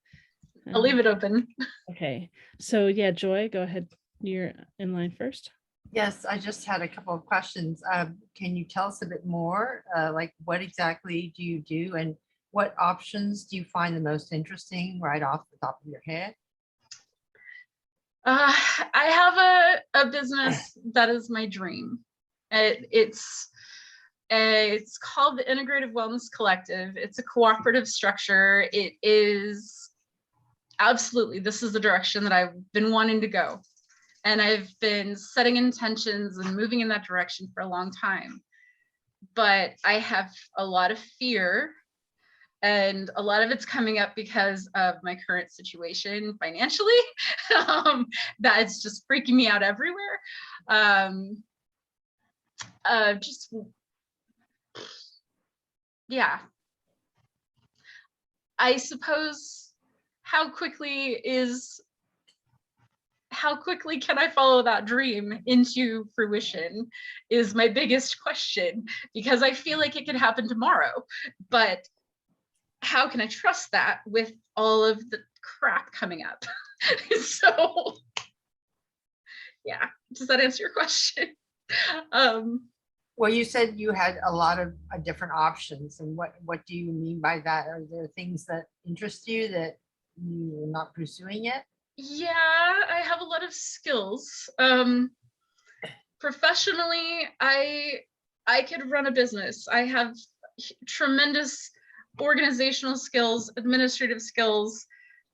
I'll leave it open. Okay. So yeah, Joy, go ahead. You're in line first. Yes, I just had a couple of questions. Can you tell us a bit more? Like what exactly do you do and what options do you find the most interesting right off the top of your head? I have a business that is my dream. It's called the Integrative Wellness Collective. It's a cooperative structure. It is absolutely, this is the direction that I've been wanting to go. And I've been setting intentions and moving in that direction for a long time. But I have a lot of fear, and a lot of it's coming up because of my current situation financially. That's just freaking me out everywhere. Just, yeah. I suppose how quickly can I follow that dream into fruition is my biggest question, because I feel like it could happen tomorrow, but how can I trust that with all of the crap coming up? So yeah, does that answer your question? Well, you said you had a lot of different options, and what do you mean by that? Are there things that interest you that you're not pursuing yet? Yeah, I have a lot of skills. Professionally, I could run a business. I have tremendous organizational skills, administrative skills,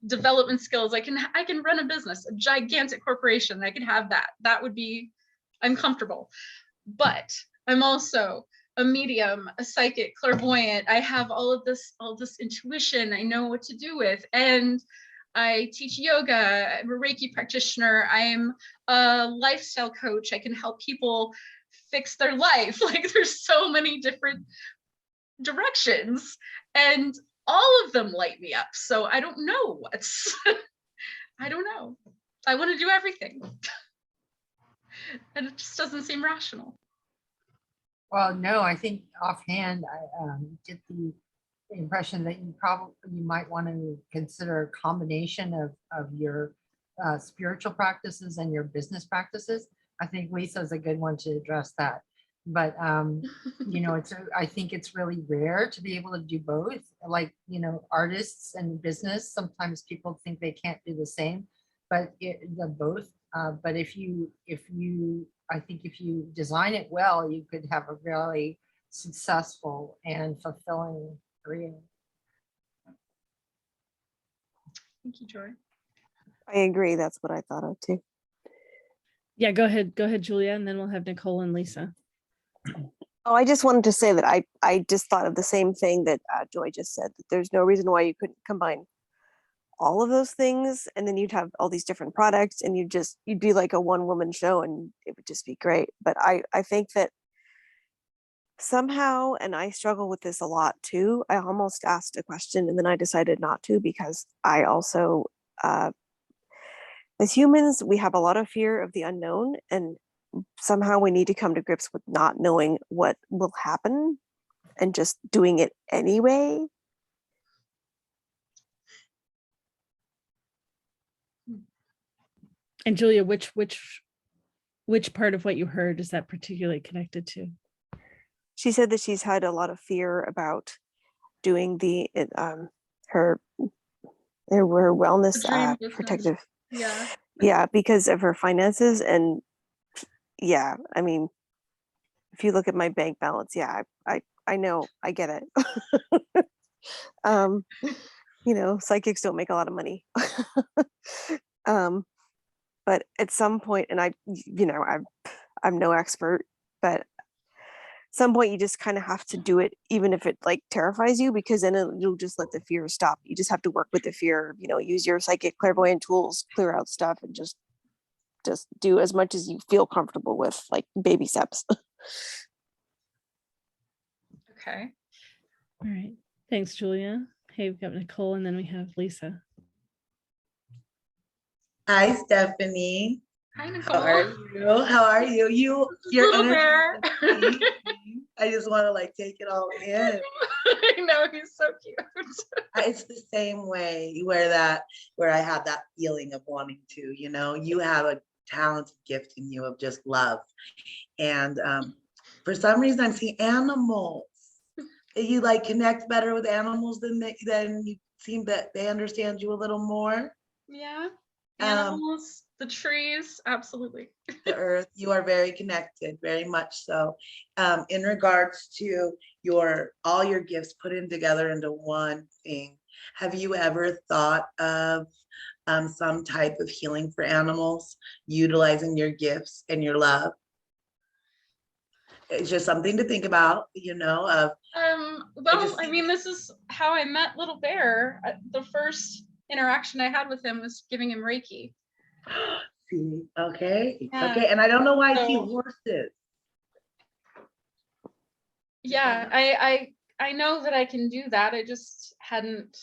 development skills. I can run a business, a gigantic corporation. I can have that. That would be, I'm comfortable. But I'm also a medium, a psychic, clairvoyant. I have all this intuition I know what to do with. And I teach yoga. I'm a Reiki practitioner. I'm a lifestyle coach. I can help people fix their life. Like, there's so many different directions, and all of them light me up. So I don't know what's, I don't know. I want to do everything. And it just doesn't seem rational. Well, no, I think offhand, I get the impression that you might want to consider a combination of your spiritual practices and your business practices. I think Lisa's a good one to address that. But you know, I think it's really rare to be able to do both. Like, you know, artists and business, sometimes people think they can't do the same, but the both. But if you, I think if you design it well, you could have a really successful and fulfilling career. Thank you, Joy. I agree. That's what I thought of too. Yeah, go ahead, Julia, and then we'll have Nicole and Lisa. Oh, I just wanted to say that I just thought of the same thing that Joy just said, that there's no reason why you couldn't combine all of those things, and then you'd have all these different products, and you'd be like a one-woman show, and it would just be great. But I think that somehow, and I struggle with this a lot too, I almost asked a question and then I decided not to, because I also, as humans, we have a lot of fear of the unknown, and somehow we need to come to grips with not knowing what will happen and just doing it anyway. And Julia, which part of what you heard is that particularly connected to? She said that she's had a lot of fear about doing her wellness protective. Yeah, because of her finances. And yeah, I mean, if you look at my bank balance, yeah, I know, I get it. You know, psychics don't make a lot of money. But at some point, and I'm no expert, but at some point you just kind of have to do it, even if it like terrifies you, because then you'll just let the fear stop. You just have to work with the fear, you know, use your psychic clairvoyant tools, clear out stuff, and just do as much as you feel comfortable with, like baby steps. Okay. All right. Thanks, Julia. Hey, we've got Nicole, and then we have Lisa. Hi, Stephanie. Hi, Nicole. How are you? How are you? Your Little energy bear. is amazing. I just want to like take it all in. I know, he's so cute. It's the same way where I had that feeling of wanting to, you know, you have a talented gift in you of just love. And for some reason I'm seeing animals. You like connect better with animals than you seem that they understand you a little more. Yeah. Animals, the trees, absolutely. The earth, you are very connected, very much so. In regards to all your gifts put in together into one thing, have you ever thought of some type of healing for animals, utilizing your gifts and your love? It's just something to think about, of Well, I mean, this is how I met Little Bear. The first interaction I had with him was giving him Reiki. see, okay, Yeah. okay. And I don't know why I see So- horses. Yeah, I know that I can do that. I just hadn't.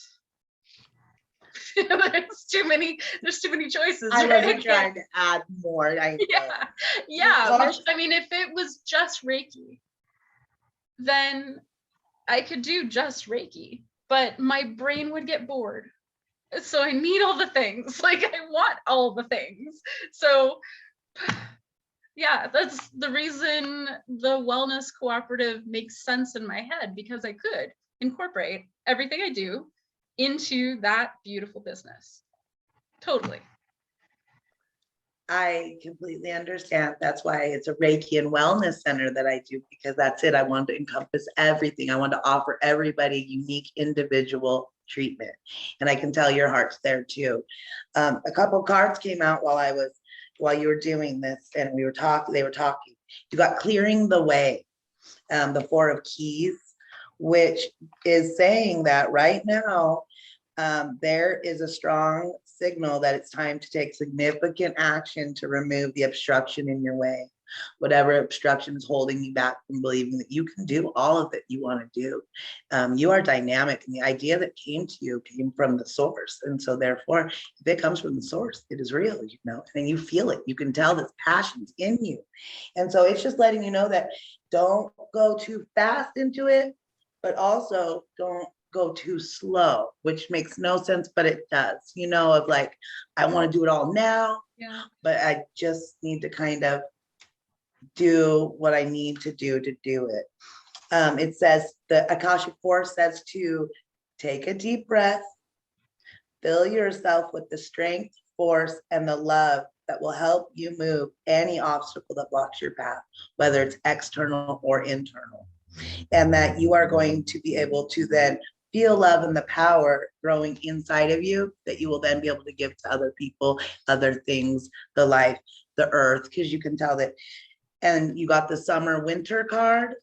There's too many choices. I right? wasn't trying to add more. Yeah. Horse- I mean, if it was just Reiki, then I could do just Reiki, but my brain would get bored. So I need all the things. Like, I want all the things. So yeah, that's the reason the wellness cooperative makes sense in my head, because I could incorporate everything I do into that beautiful business. Totally. I completely understand. That's why it's a Reiki and Wellness Center that I do, because that's it. I want to encompass everything. I want to offer everybody unique individual treatment. And I can tell your heart's there too. A couple cards came out while you were doing this, and they were talking. You got clearing the way, the Four of Keys, which is saying that right now, there is a strong signal that it's time to take significant action to remove the obstruction in your way. Whatever obstruction is holding you back from believing that you can do all of it you want to do. You are dynamic, and the idea that came to you came from the source. And so therefore, if it comes from the source, it is real, and you feel it. You can tell this passion's in you. And so it's just letting you know that don't go too fast into it, but also don't go too slow, which makes no sense, but it does, of like, I want to do it all now, but I just need to kind of do what I need to do it. It says, the Akashic Force says to take a deep breath, fill yourself with the strength, force, and the love that will help you move any obstacle that blocks your path, whether it's external or internal. And that you are going to be able to then feel love and the power growing inside of you, that you will then be able to give to other people, other things, the life, the earth, because you can tell that. And you got the summer winter card,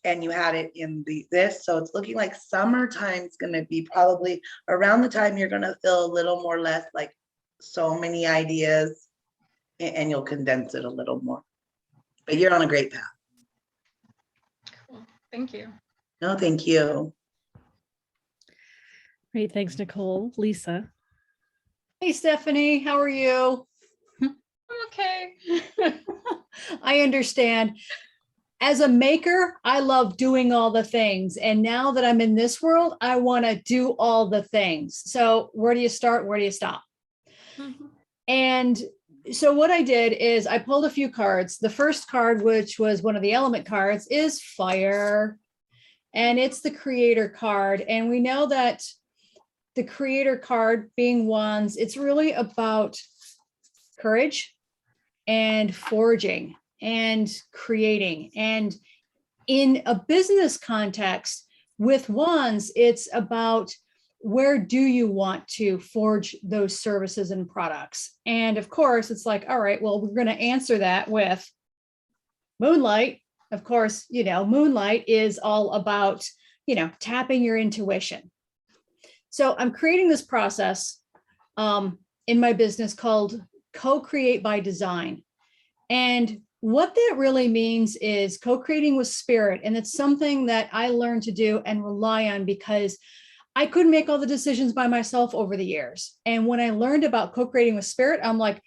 and you had it in this. So it's looking like summertime is going to be probably around the time you're going to feel a little more less like so many ideas, and you'll condense it a little more. But you're on a great path. Cool. Thank you. No, thank you. Great. Thanks, Nicole. Lisa. Hey, Stephanie, how are you? I'm okay. I understand. As a maker, I love doing all the things. And now that I'm in this world, I want to do all the things. So where do you start? Where do you stop? Mm-hmm. And so what I did is I pulled a few cards. The first card, which was one of the element cards, is fire. And it's the creator card. And we know that the creator card being wands, it's really about courage and forging and creating. And in a business context with wands, it's about where do you want to forge those services and products? And of course, it's like, all right, well, we're going to answer that with moonlight. Of course, moonlight is all about, tapping your intuition. So I'm creating this process in my business called Co-Create by Design. And what that really means is co-creating with spirit. And it's something that I learned to do and rely on because I couldn't make all the decisions by myself over the years. And when I learned about co-creating with spirit, I'm like,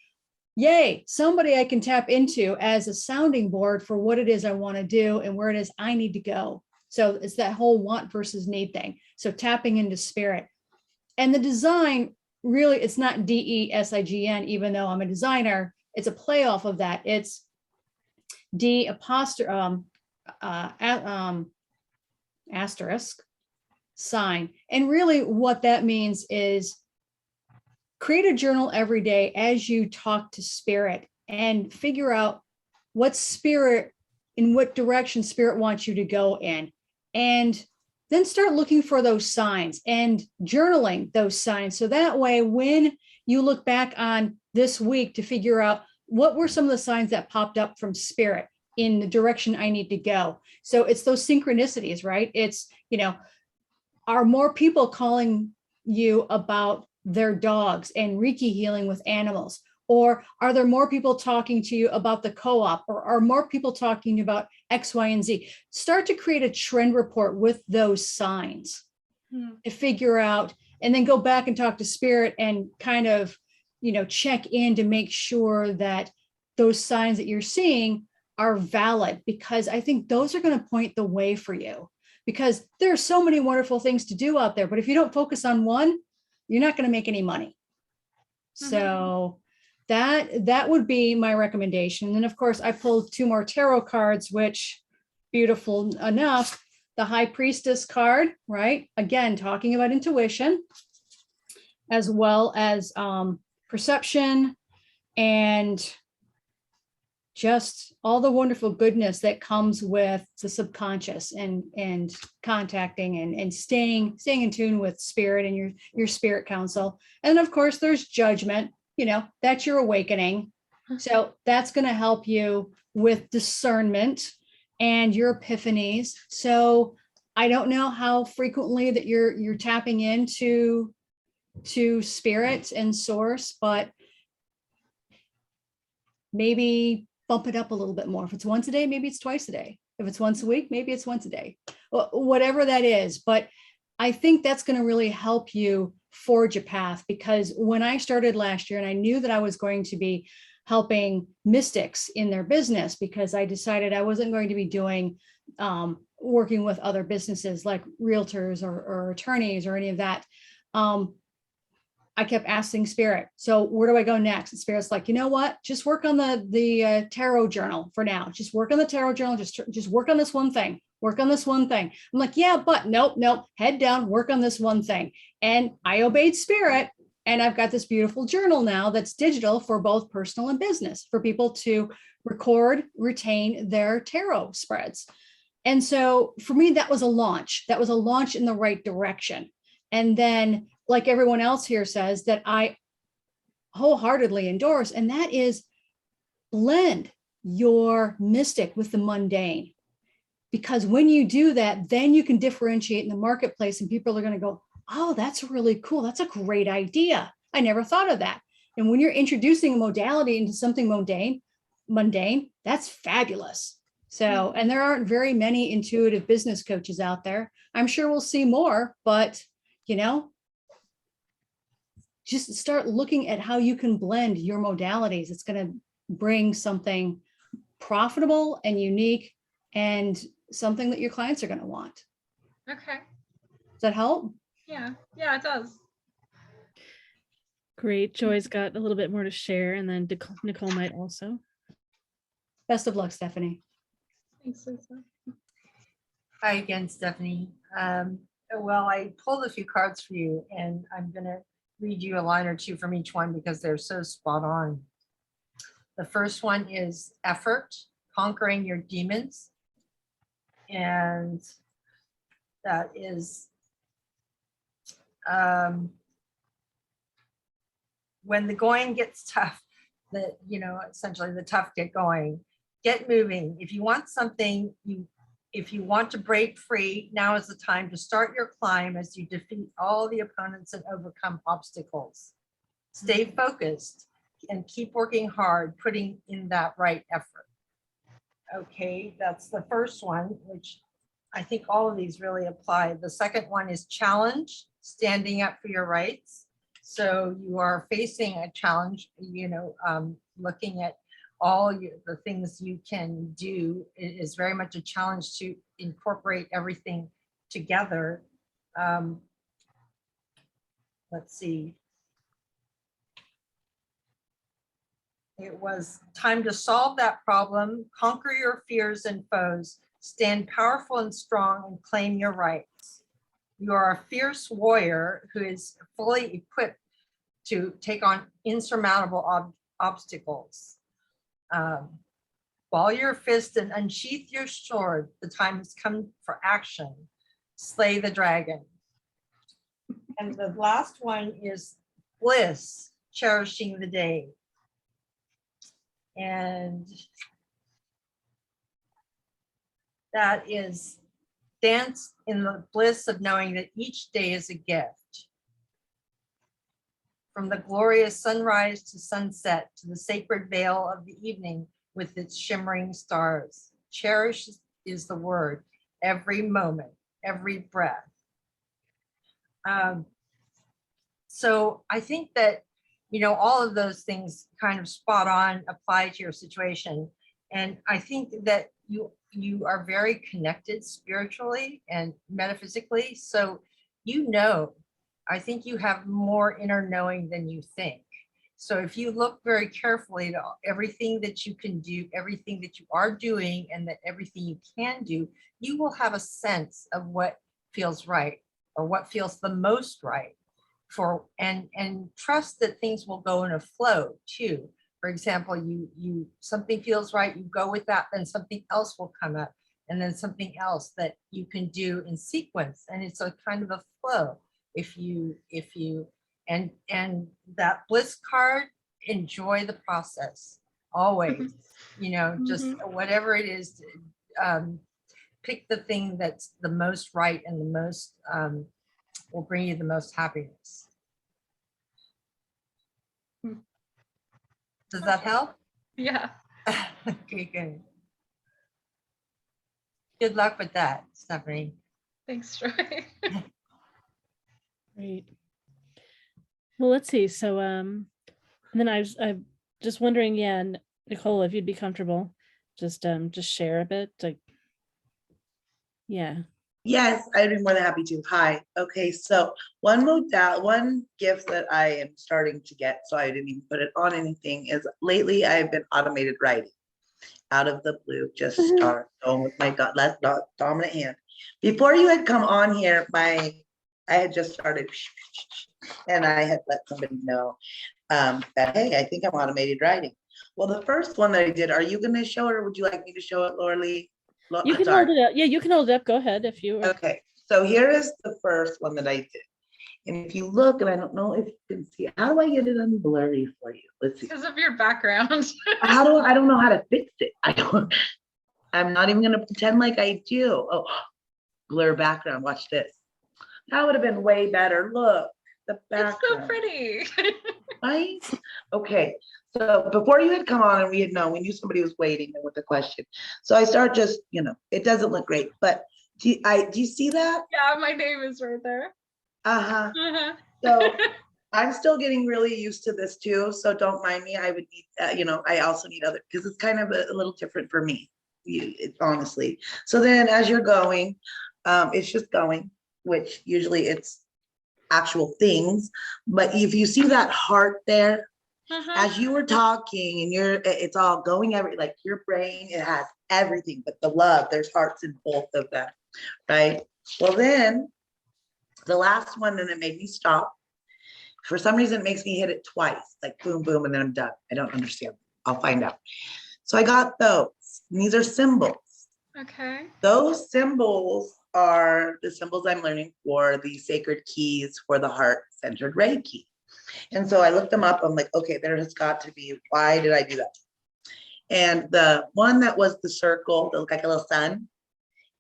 yay, somebody I can tap into as a sounding board for what it is I want to do and where it is I need to go. So it's that whole want versus need thing. So tapping into spirit. And the design, really, it's not DESIGN, even though I'm a designer. It's a play off of that. It's D asterisk sign. And really what that means is create a journal every day as you talk to spirit and figure out what spirit, in what direction spirit wants you to go in. And then start looking for those signs and journaling those signs. So that way, when you look back on this week to figure out what were some of the signs that popped up from spirit in the direction I need to go. So it's those synchronicities, right? It's, are more people calling you about their dogs and Reiki healing with animals? Or are there more people talking to you about the co-op? Or are more people talking about X, Y, and Z? Start to create a trend report with those signs to figure out, and then go back and talk to spirit and kind of, check in to make sure that those signs that you're seeing are valid, because I think those are going to point the way for you, because there are so many wonderful things to do out there. But if you don't focus on one, you're not going to make any money. So that would be my recommendation. And then, of course, I pulled 2 more tarot cards, which, beautiful enough, the High Priestess card, right? Again, talking about intuition, as well as perception, and just all the wonderful goodness that comes with the subconscious, and contacting and staying in tune with spirit and your spirit council. And of course, there's judgment, that's your awakening. So that's going to help you with discernment and your epiphanies. So I don't know how frequently that you're tapping into spirit and source, but maybe bump it up a little bit more. If it's once a day, maybe it's twice a day. If it's once a week, maybe it's once a day, whatever that is. But I think that's going to really help you forge a path, because when I started last year, and I knew that I was going to be helping mystics in their business, because I decided I wasn't going to be doing working with other businesses like realtors or attorneys or any of that. I kept asking spirit, so where do I go next? And spirit's like, you know what? Just work on the tarot journal for now. Just work on the tarot journal. Just work on this one thing. Work on this one thing. I'm like, yeah, but nope. Head down, work on this one thing. And I obeyed spirit. And I've got this beautiful journal now that's digital for both personal and business, for people to record, retain their tarot spreads. And so for me, that was a launch. That was a launch in the right direction. And then, like everyone else here says, that I wholeheartedly endorse, and that is blend your mystic with the mundane. Because when you do that, then you can differentiate in the marketplace, and people are going to go, oh, that's really cool. That's a great idea. I never thought of that. And when you're introducing a modality into something mundane, that's fabulous. So, and there aren't very many intuitive business coaches out there. I'm sure we'll see more, but just start looking at how you can blend your modalities. It's going to bring something profitable and unique, and something that your clients are going to want. Okay. Does that help? Yeah, it does. Great. Joy's got a little bit more to share, and then Nicole might also. Best of luck, Stephanie. Thanks, Lisa. Hi again, Stephanie. Well, I pulled a few cards for you, and I'm going to read you a line or two from each one because they're so spot on. The first one is effort, conquering your demons. And that is when the going gets tough, essentially the tough get going, get moving. If you want something, if you want to break free, now is the time to start your climb as you defeat all the opponents and overcome obstacles. Stay focused and keep working hard, putting in that right effort. Okay, that's the first one, which I think all of these really apply. The second one is challenge, standing up for your rights. So you are facing a challenge, looking at all the things you can do. It is very much a challenge to incorporate everything together. Let's see. It was time to solve that problem, conquer your fears and foes, stand powerful and strong, and claim your rights. You are a fierce warrior who is fully equipped to take on insurmountable obstacles. Ball your fist and unsheath your sword. The time has come for action. slay the dragon. And the last one is bliss, cherishing the day. And that is dance in the bliss of knowing that each day is a gift. From the glorious sunrise to sunset to the sacred veil of the evening with its shimmering stars. Cherish is the word, every moment, every breath. So I think that, you know, all of those things kind of spot on apply to your situation. And I think that you are very connected spiritually and metaphysically. So, you know, I think you have more inner knowing than you think. So if you look very carefully at everything that you can do, everything that you are doing, and that everything you can do, you will have a sense of what feels right or what feels the most right for, and trust that things will go in a flow too. For example, you something feels right, you go with that, then something else will come up, and then something else that you can do in sequence, and it's a kind of a flow. If you and that bliss card, enjoy the process always. You know, just whatever it is, pick the thing that's the most right and the most will bring you the most happiness. Does that help? Yeah. Okay, good. Good luck with that, Stephanie. Thanks, Joy. Great. Well, let's see. So, and then I'm just wondering, yeah, Nicole, if you'd be comfortable, just share a bit, like, yeah. Yes, I'd be more than happy to. Hi. Okay, so one gift that I am starting to get, so I didn't even put it on anything, is lately I've been automated writing out of the blue, just start going with my dominant hand. Before you had come on here, I had just started, and I had let somebody know that, hey, I think I'm automated writing. Well, the first one that I did, are you going to show it, or would you like me to show it, Laureli? You can hold it up. Yeah, you can hold it up. Go ahead if you. Okay, so here is the first one that I did. And if you look, and I don't know if you can see, how do I get it unblurry for you? Let's see. Because of your background. I don't know how to fix it. I'm not even going to pretend like I do. Oh, blur background. Watch this. That would have been way better. Look, the background. It's so pretty. Right? Okay. So before you had come on and we knew somebody was waiting with the question. So I start just, it doesn't look great, but do you see that? Yeah, my name is right there. Uh-huh. Uh-huh. So I'm still getting really used to this too. So don't mind me. I would need, I also need other, because it's kind of a little different for me, honestly. So then as you're going, it's just going, which usually it's actual things. But if you see that heart there, as you were talking and it's all going like your brain, it has everything, but the love, there's hearts in both of them, right? Well, then the last one, then it made me stop. For some reason, it makes me hit it twice, like boom, boom, and then I'm done. I don't understand. I'll find out. So I got those. And these are symbols. Okay. Those symbols are the symbols I'm learning for the sacred keys for the heart-centered Reiki. And so I looked them up. I'm like, okay, there has got to be, why did I do that? And the one that was the circle that looked like a little sun,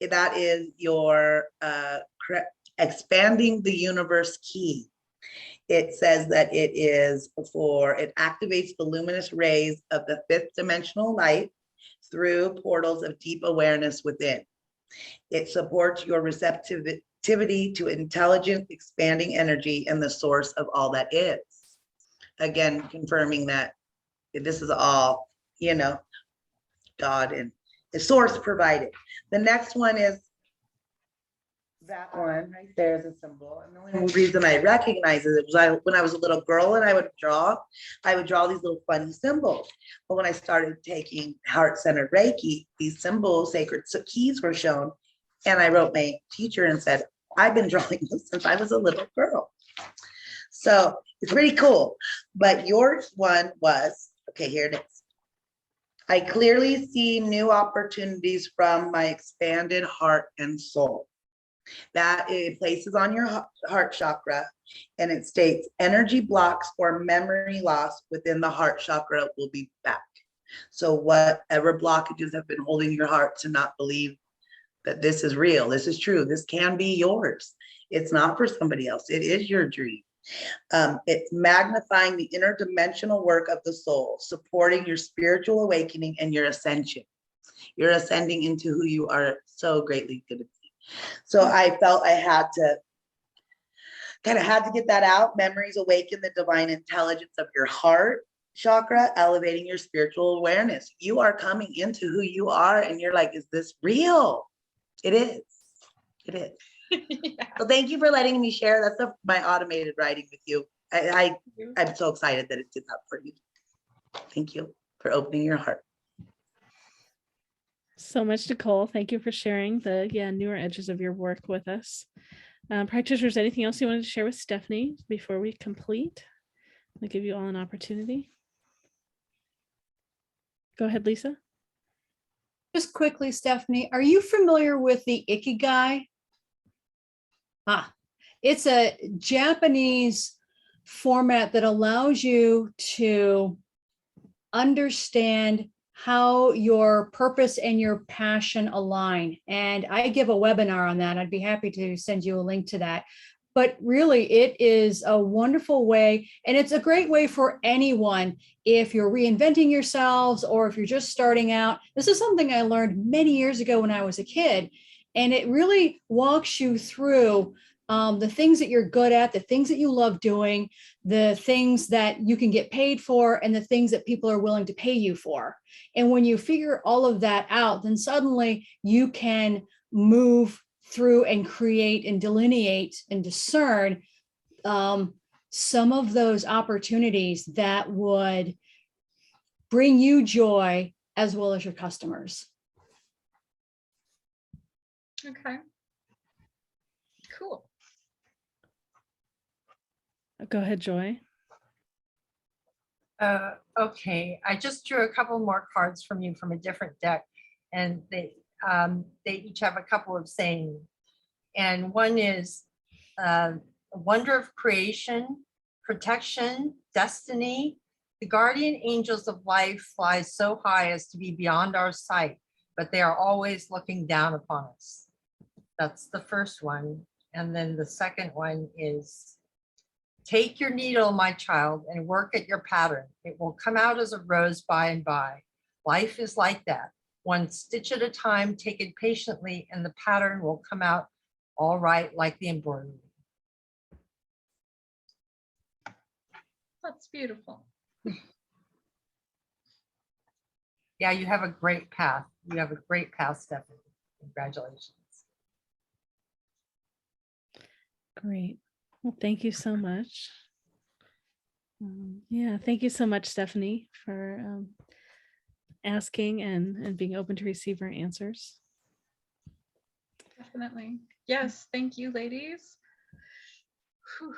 that is your expanding the universe key. It says that it activates the luminous rays of the fifth dimensional light through portals of deep awareness within. It supports your receptivity to intelligent, expanding energy and the source of all that is. Again, confirming that this is all, God and the source provided. The next one is that one right there is a symbol. And the only reason I recognize it was when I was a little girl and I would draw these little funny symbols. But when I started taking heart-centered Reiki, these symbols, sacred keys were shown. And I wrote my teacher and said, I've been drawing this since I was a little girl. So it's pretty cool. But your one was, okay, here it is. I clearly see new opportunities from my expanded heart and soul. That it places on your heart chakra, and it states energy blocks or memory loss within the heart chakra will be back. So whatever blockages have been holding your heart to not believe that this is real, this is true, this can be yours. It's not for somebody else. It is your dream. It's magnifying the interdimensional work of the soul, supporting your spiritual awakening and your ascension. You're ascending into who you are so greatly going to be. So I felt I had to get that out. Memories awaken the divine intelligence of your heart chakra, elevating your spiritual awareness. You are coming into who you are, and you're like, is this real? It is. It is. Yeah. So thank you for letting me share. That's my automated writing with you. I'm so excited that it did that for you. Thank you for opening your heart. So much, Nicole. Thank you for sharing the newer edges of your work with us. Practitioners, anything else you wanted to share with Stephanie before we complete? I'll give you all an opportunity. Go ahead, Lisa. Just quickly, Stephanie, are you familiar with the Ikigai? It's a Japanese format that allows you to understand how your purpose and your passion align. And I give a webinar on that. I'd be happy to send you a link to that. But really, it is a wonderful way, and it's a great way for anyone if you're reinventing yourselves or if you're just starting out. This is something I learned many years ago when I was a kid, and it really walks you through the things that you're good at, the things that you love doing, the things that you can get paid for, and the things that people are willing to pay you for. And when you figure all of that out, then suddenly you can move through and create and delineate and discern some of those opportunities that would bring you joy as well as your customers. Okay. Cool. Go ahead, Joy. Okay, I just drew a couple more cards from you from a different deck, and they each have a couple of sayings. And one is a wonder of creation, protection, destiny. The guardian angels of life fly so high as to be beyond our sight, but they are always looking down upon us. That's the first one. And then the second one is, take your needle, my child, and work at your pattern. It will come out as a rose by and by. Life is like that. One stitch at a time, take it patiently, and the pattern will come out all right, like the embroidery. That's beautiful. Yeah, you have a great path. You have a great path, Stephanie. Congratulations. Great. Well, thank you so much. Thank you so much, Stephanie, for asking and being open to receive our answers. Definitely. Yes. Thank you, ladies. Whew.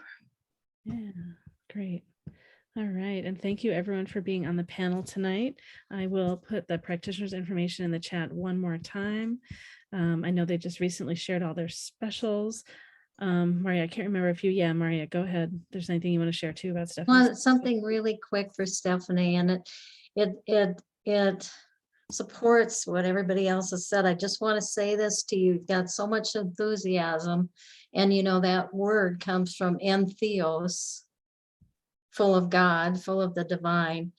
Yeah, great. All right. And thank you everyone for being on the panel tonight. I will put the practitioners' information in the chat one more time. I know they just recently shared all their specials. Marya, I can't remember if you, Marya, go ahead. If there's anything you want to share too about Stephanie? Well, something really quick for Stephanie, and it supports what everybody else has said. I just want to say this to you. You've got so much enthusiasm, and you know that word comes from entheos, full of God, full of the divine.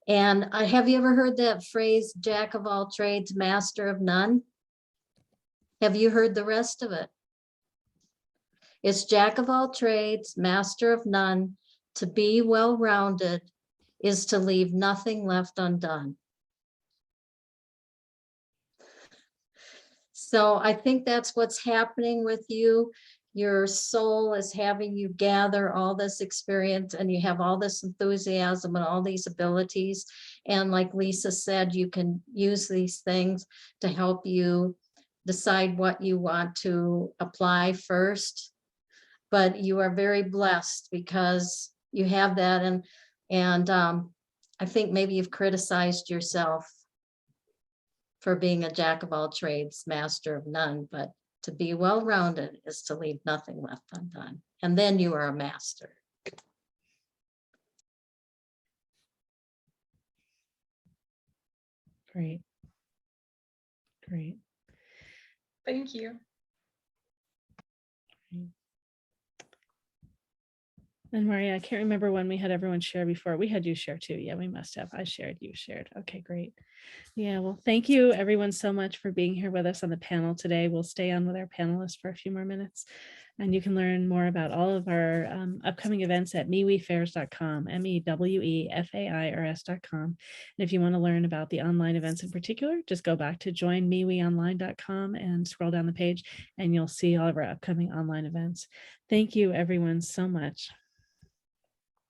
And have you ever heard that phrase, jack of all trades, master of none? Have you heard the rest of it? It's jack of all trades, master of none. To be well-rounded is to leave nothing left undone. So I think that's what's happening with you. Your soul is having you gather all this experience, and you have all this enthusiasm and all these abilities. And like Lisa said, you can use these things to help you decide what you want to apply first. But you are very blessed because you have that. And I think maybe you've criticized yourself for being a jack of all trades, master of none, but To be well-rounded is to leave nothing left undone. And then you are a master. Great. Great. Thank you. And Marya, I can't remember when we had everyone share before. We had you share too. Yeah, we must have. I shared, you shared. Okay, great. Yeah, well, thank you everyone so much for being here with us on the panel today. We'll stay on with our panelists for a few more minutes. And you can learn more about all of our upcoming events at mewefairs.com, MEWEFAIRS.com. And if you want to learn about the online events in particular, just go back to joinmeweonline.com and scroll down the page and you'll see all of our upcoming online events. Thank you everyone so much.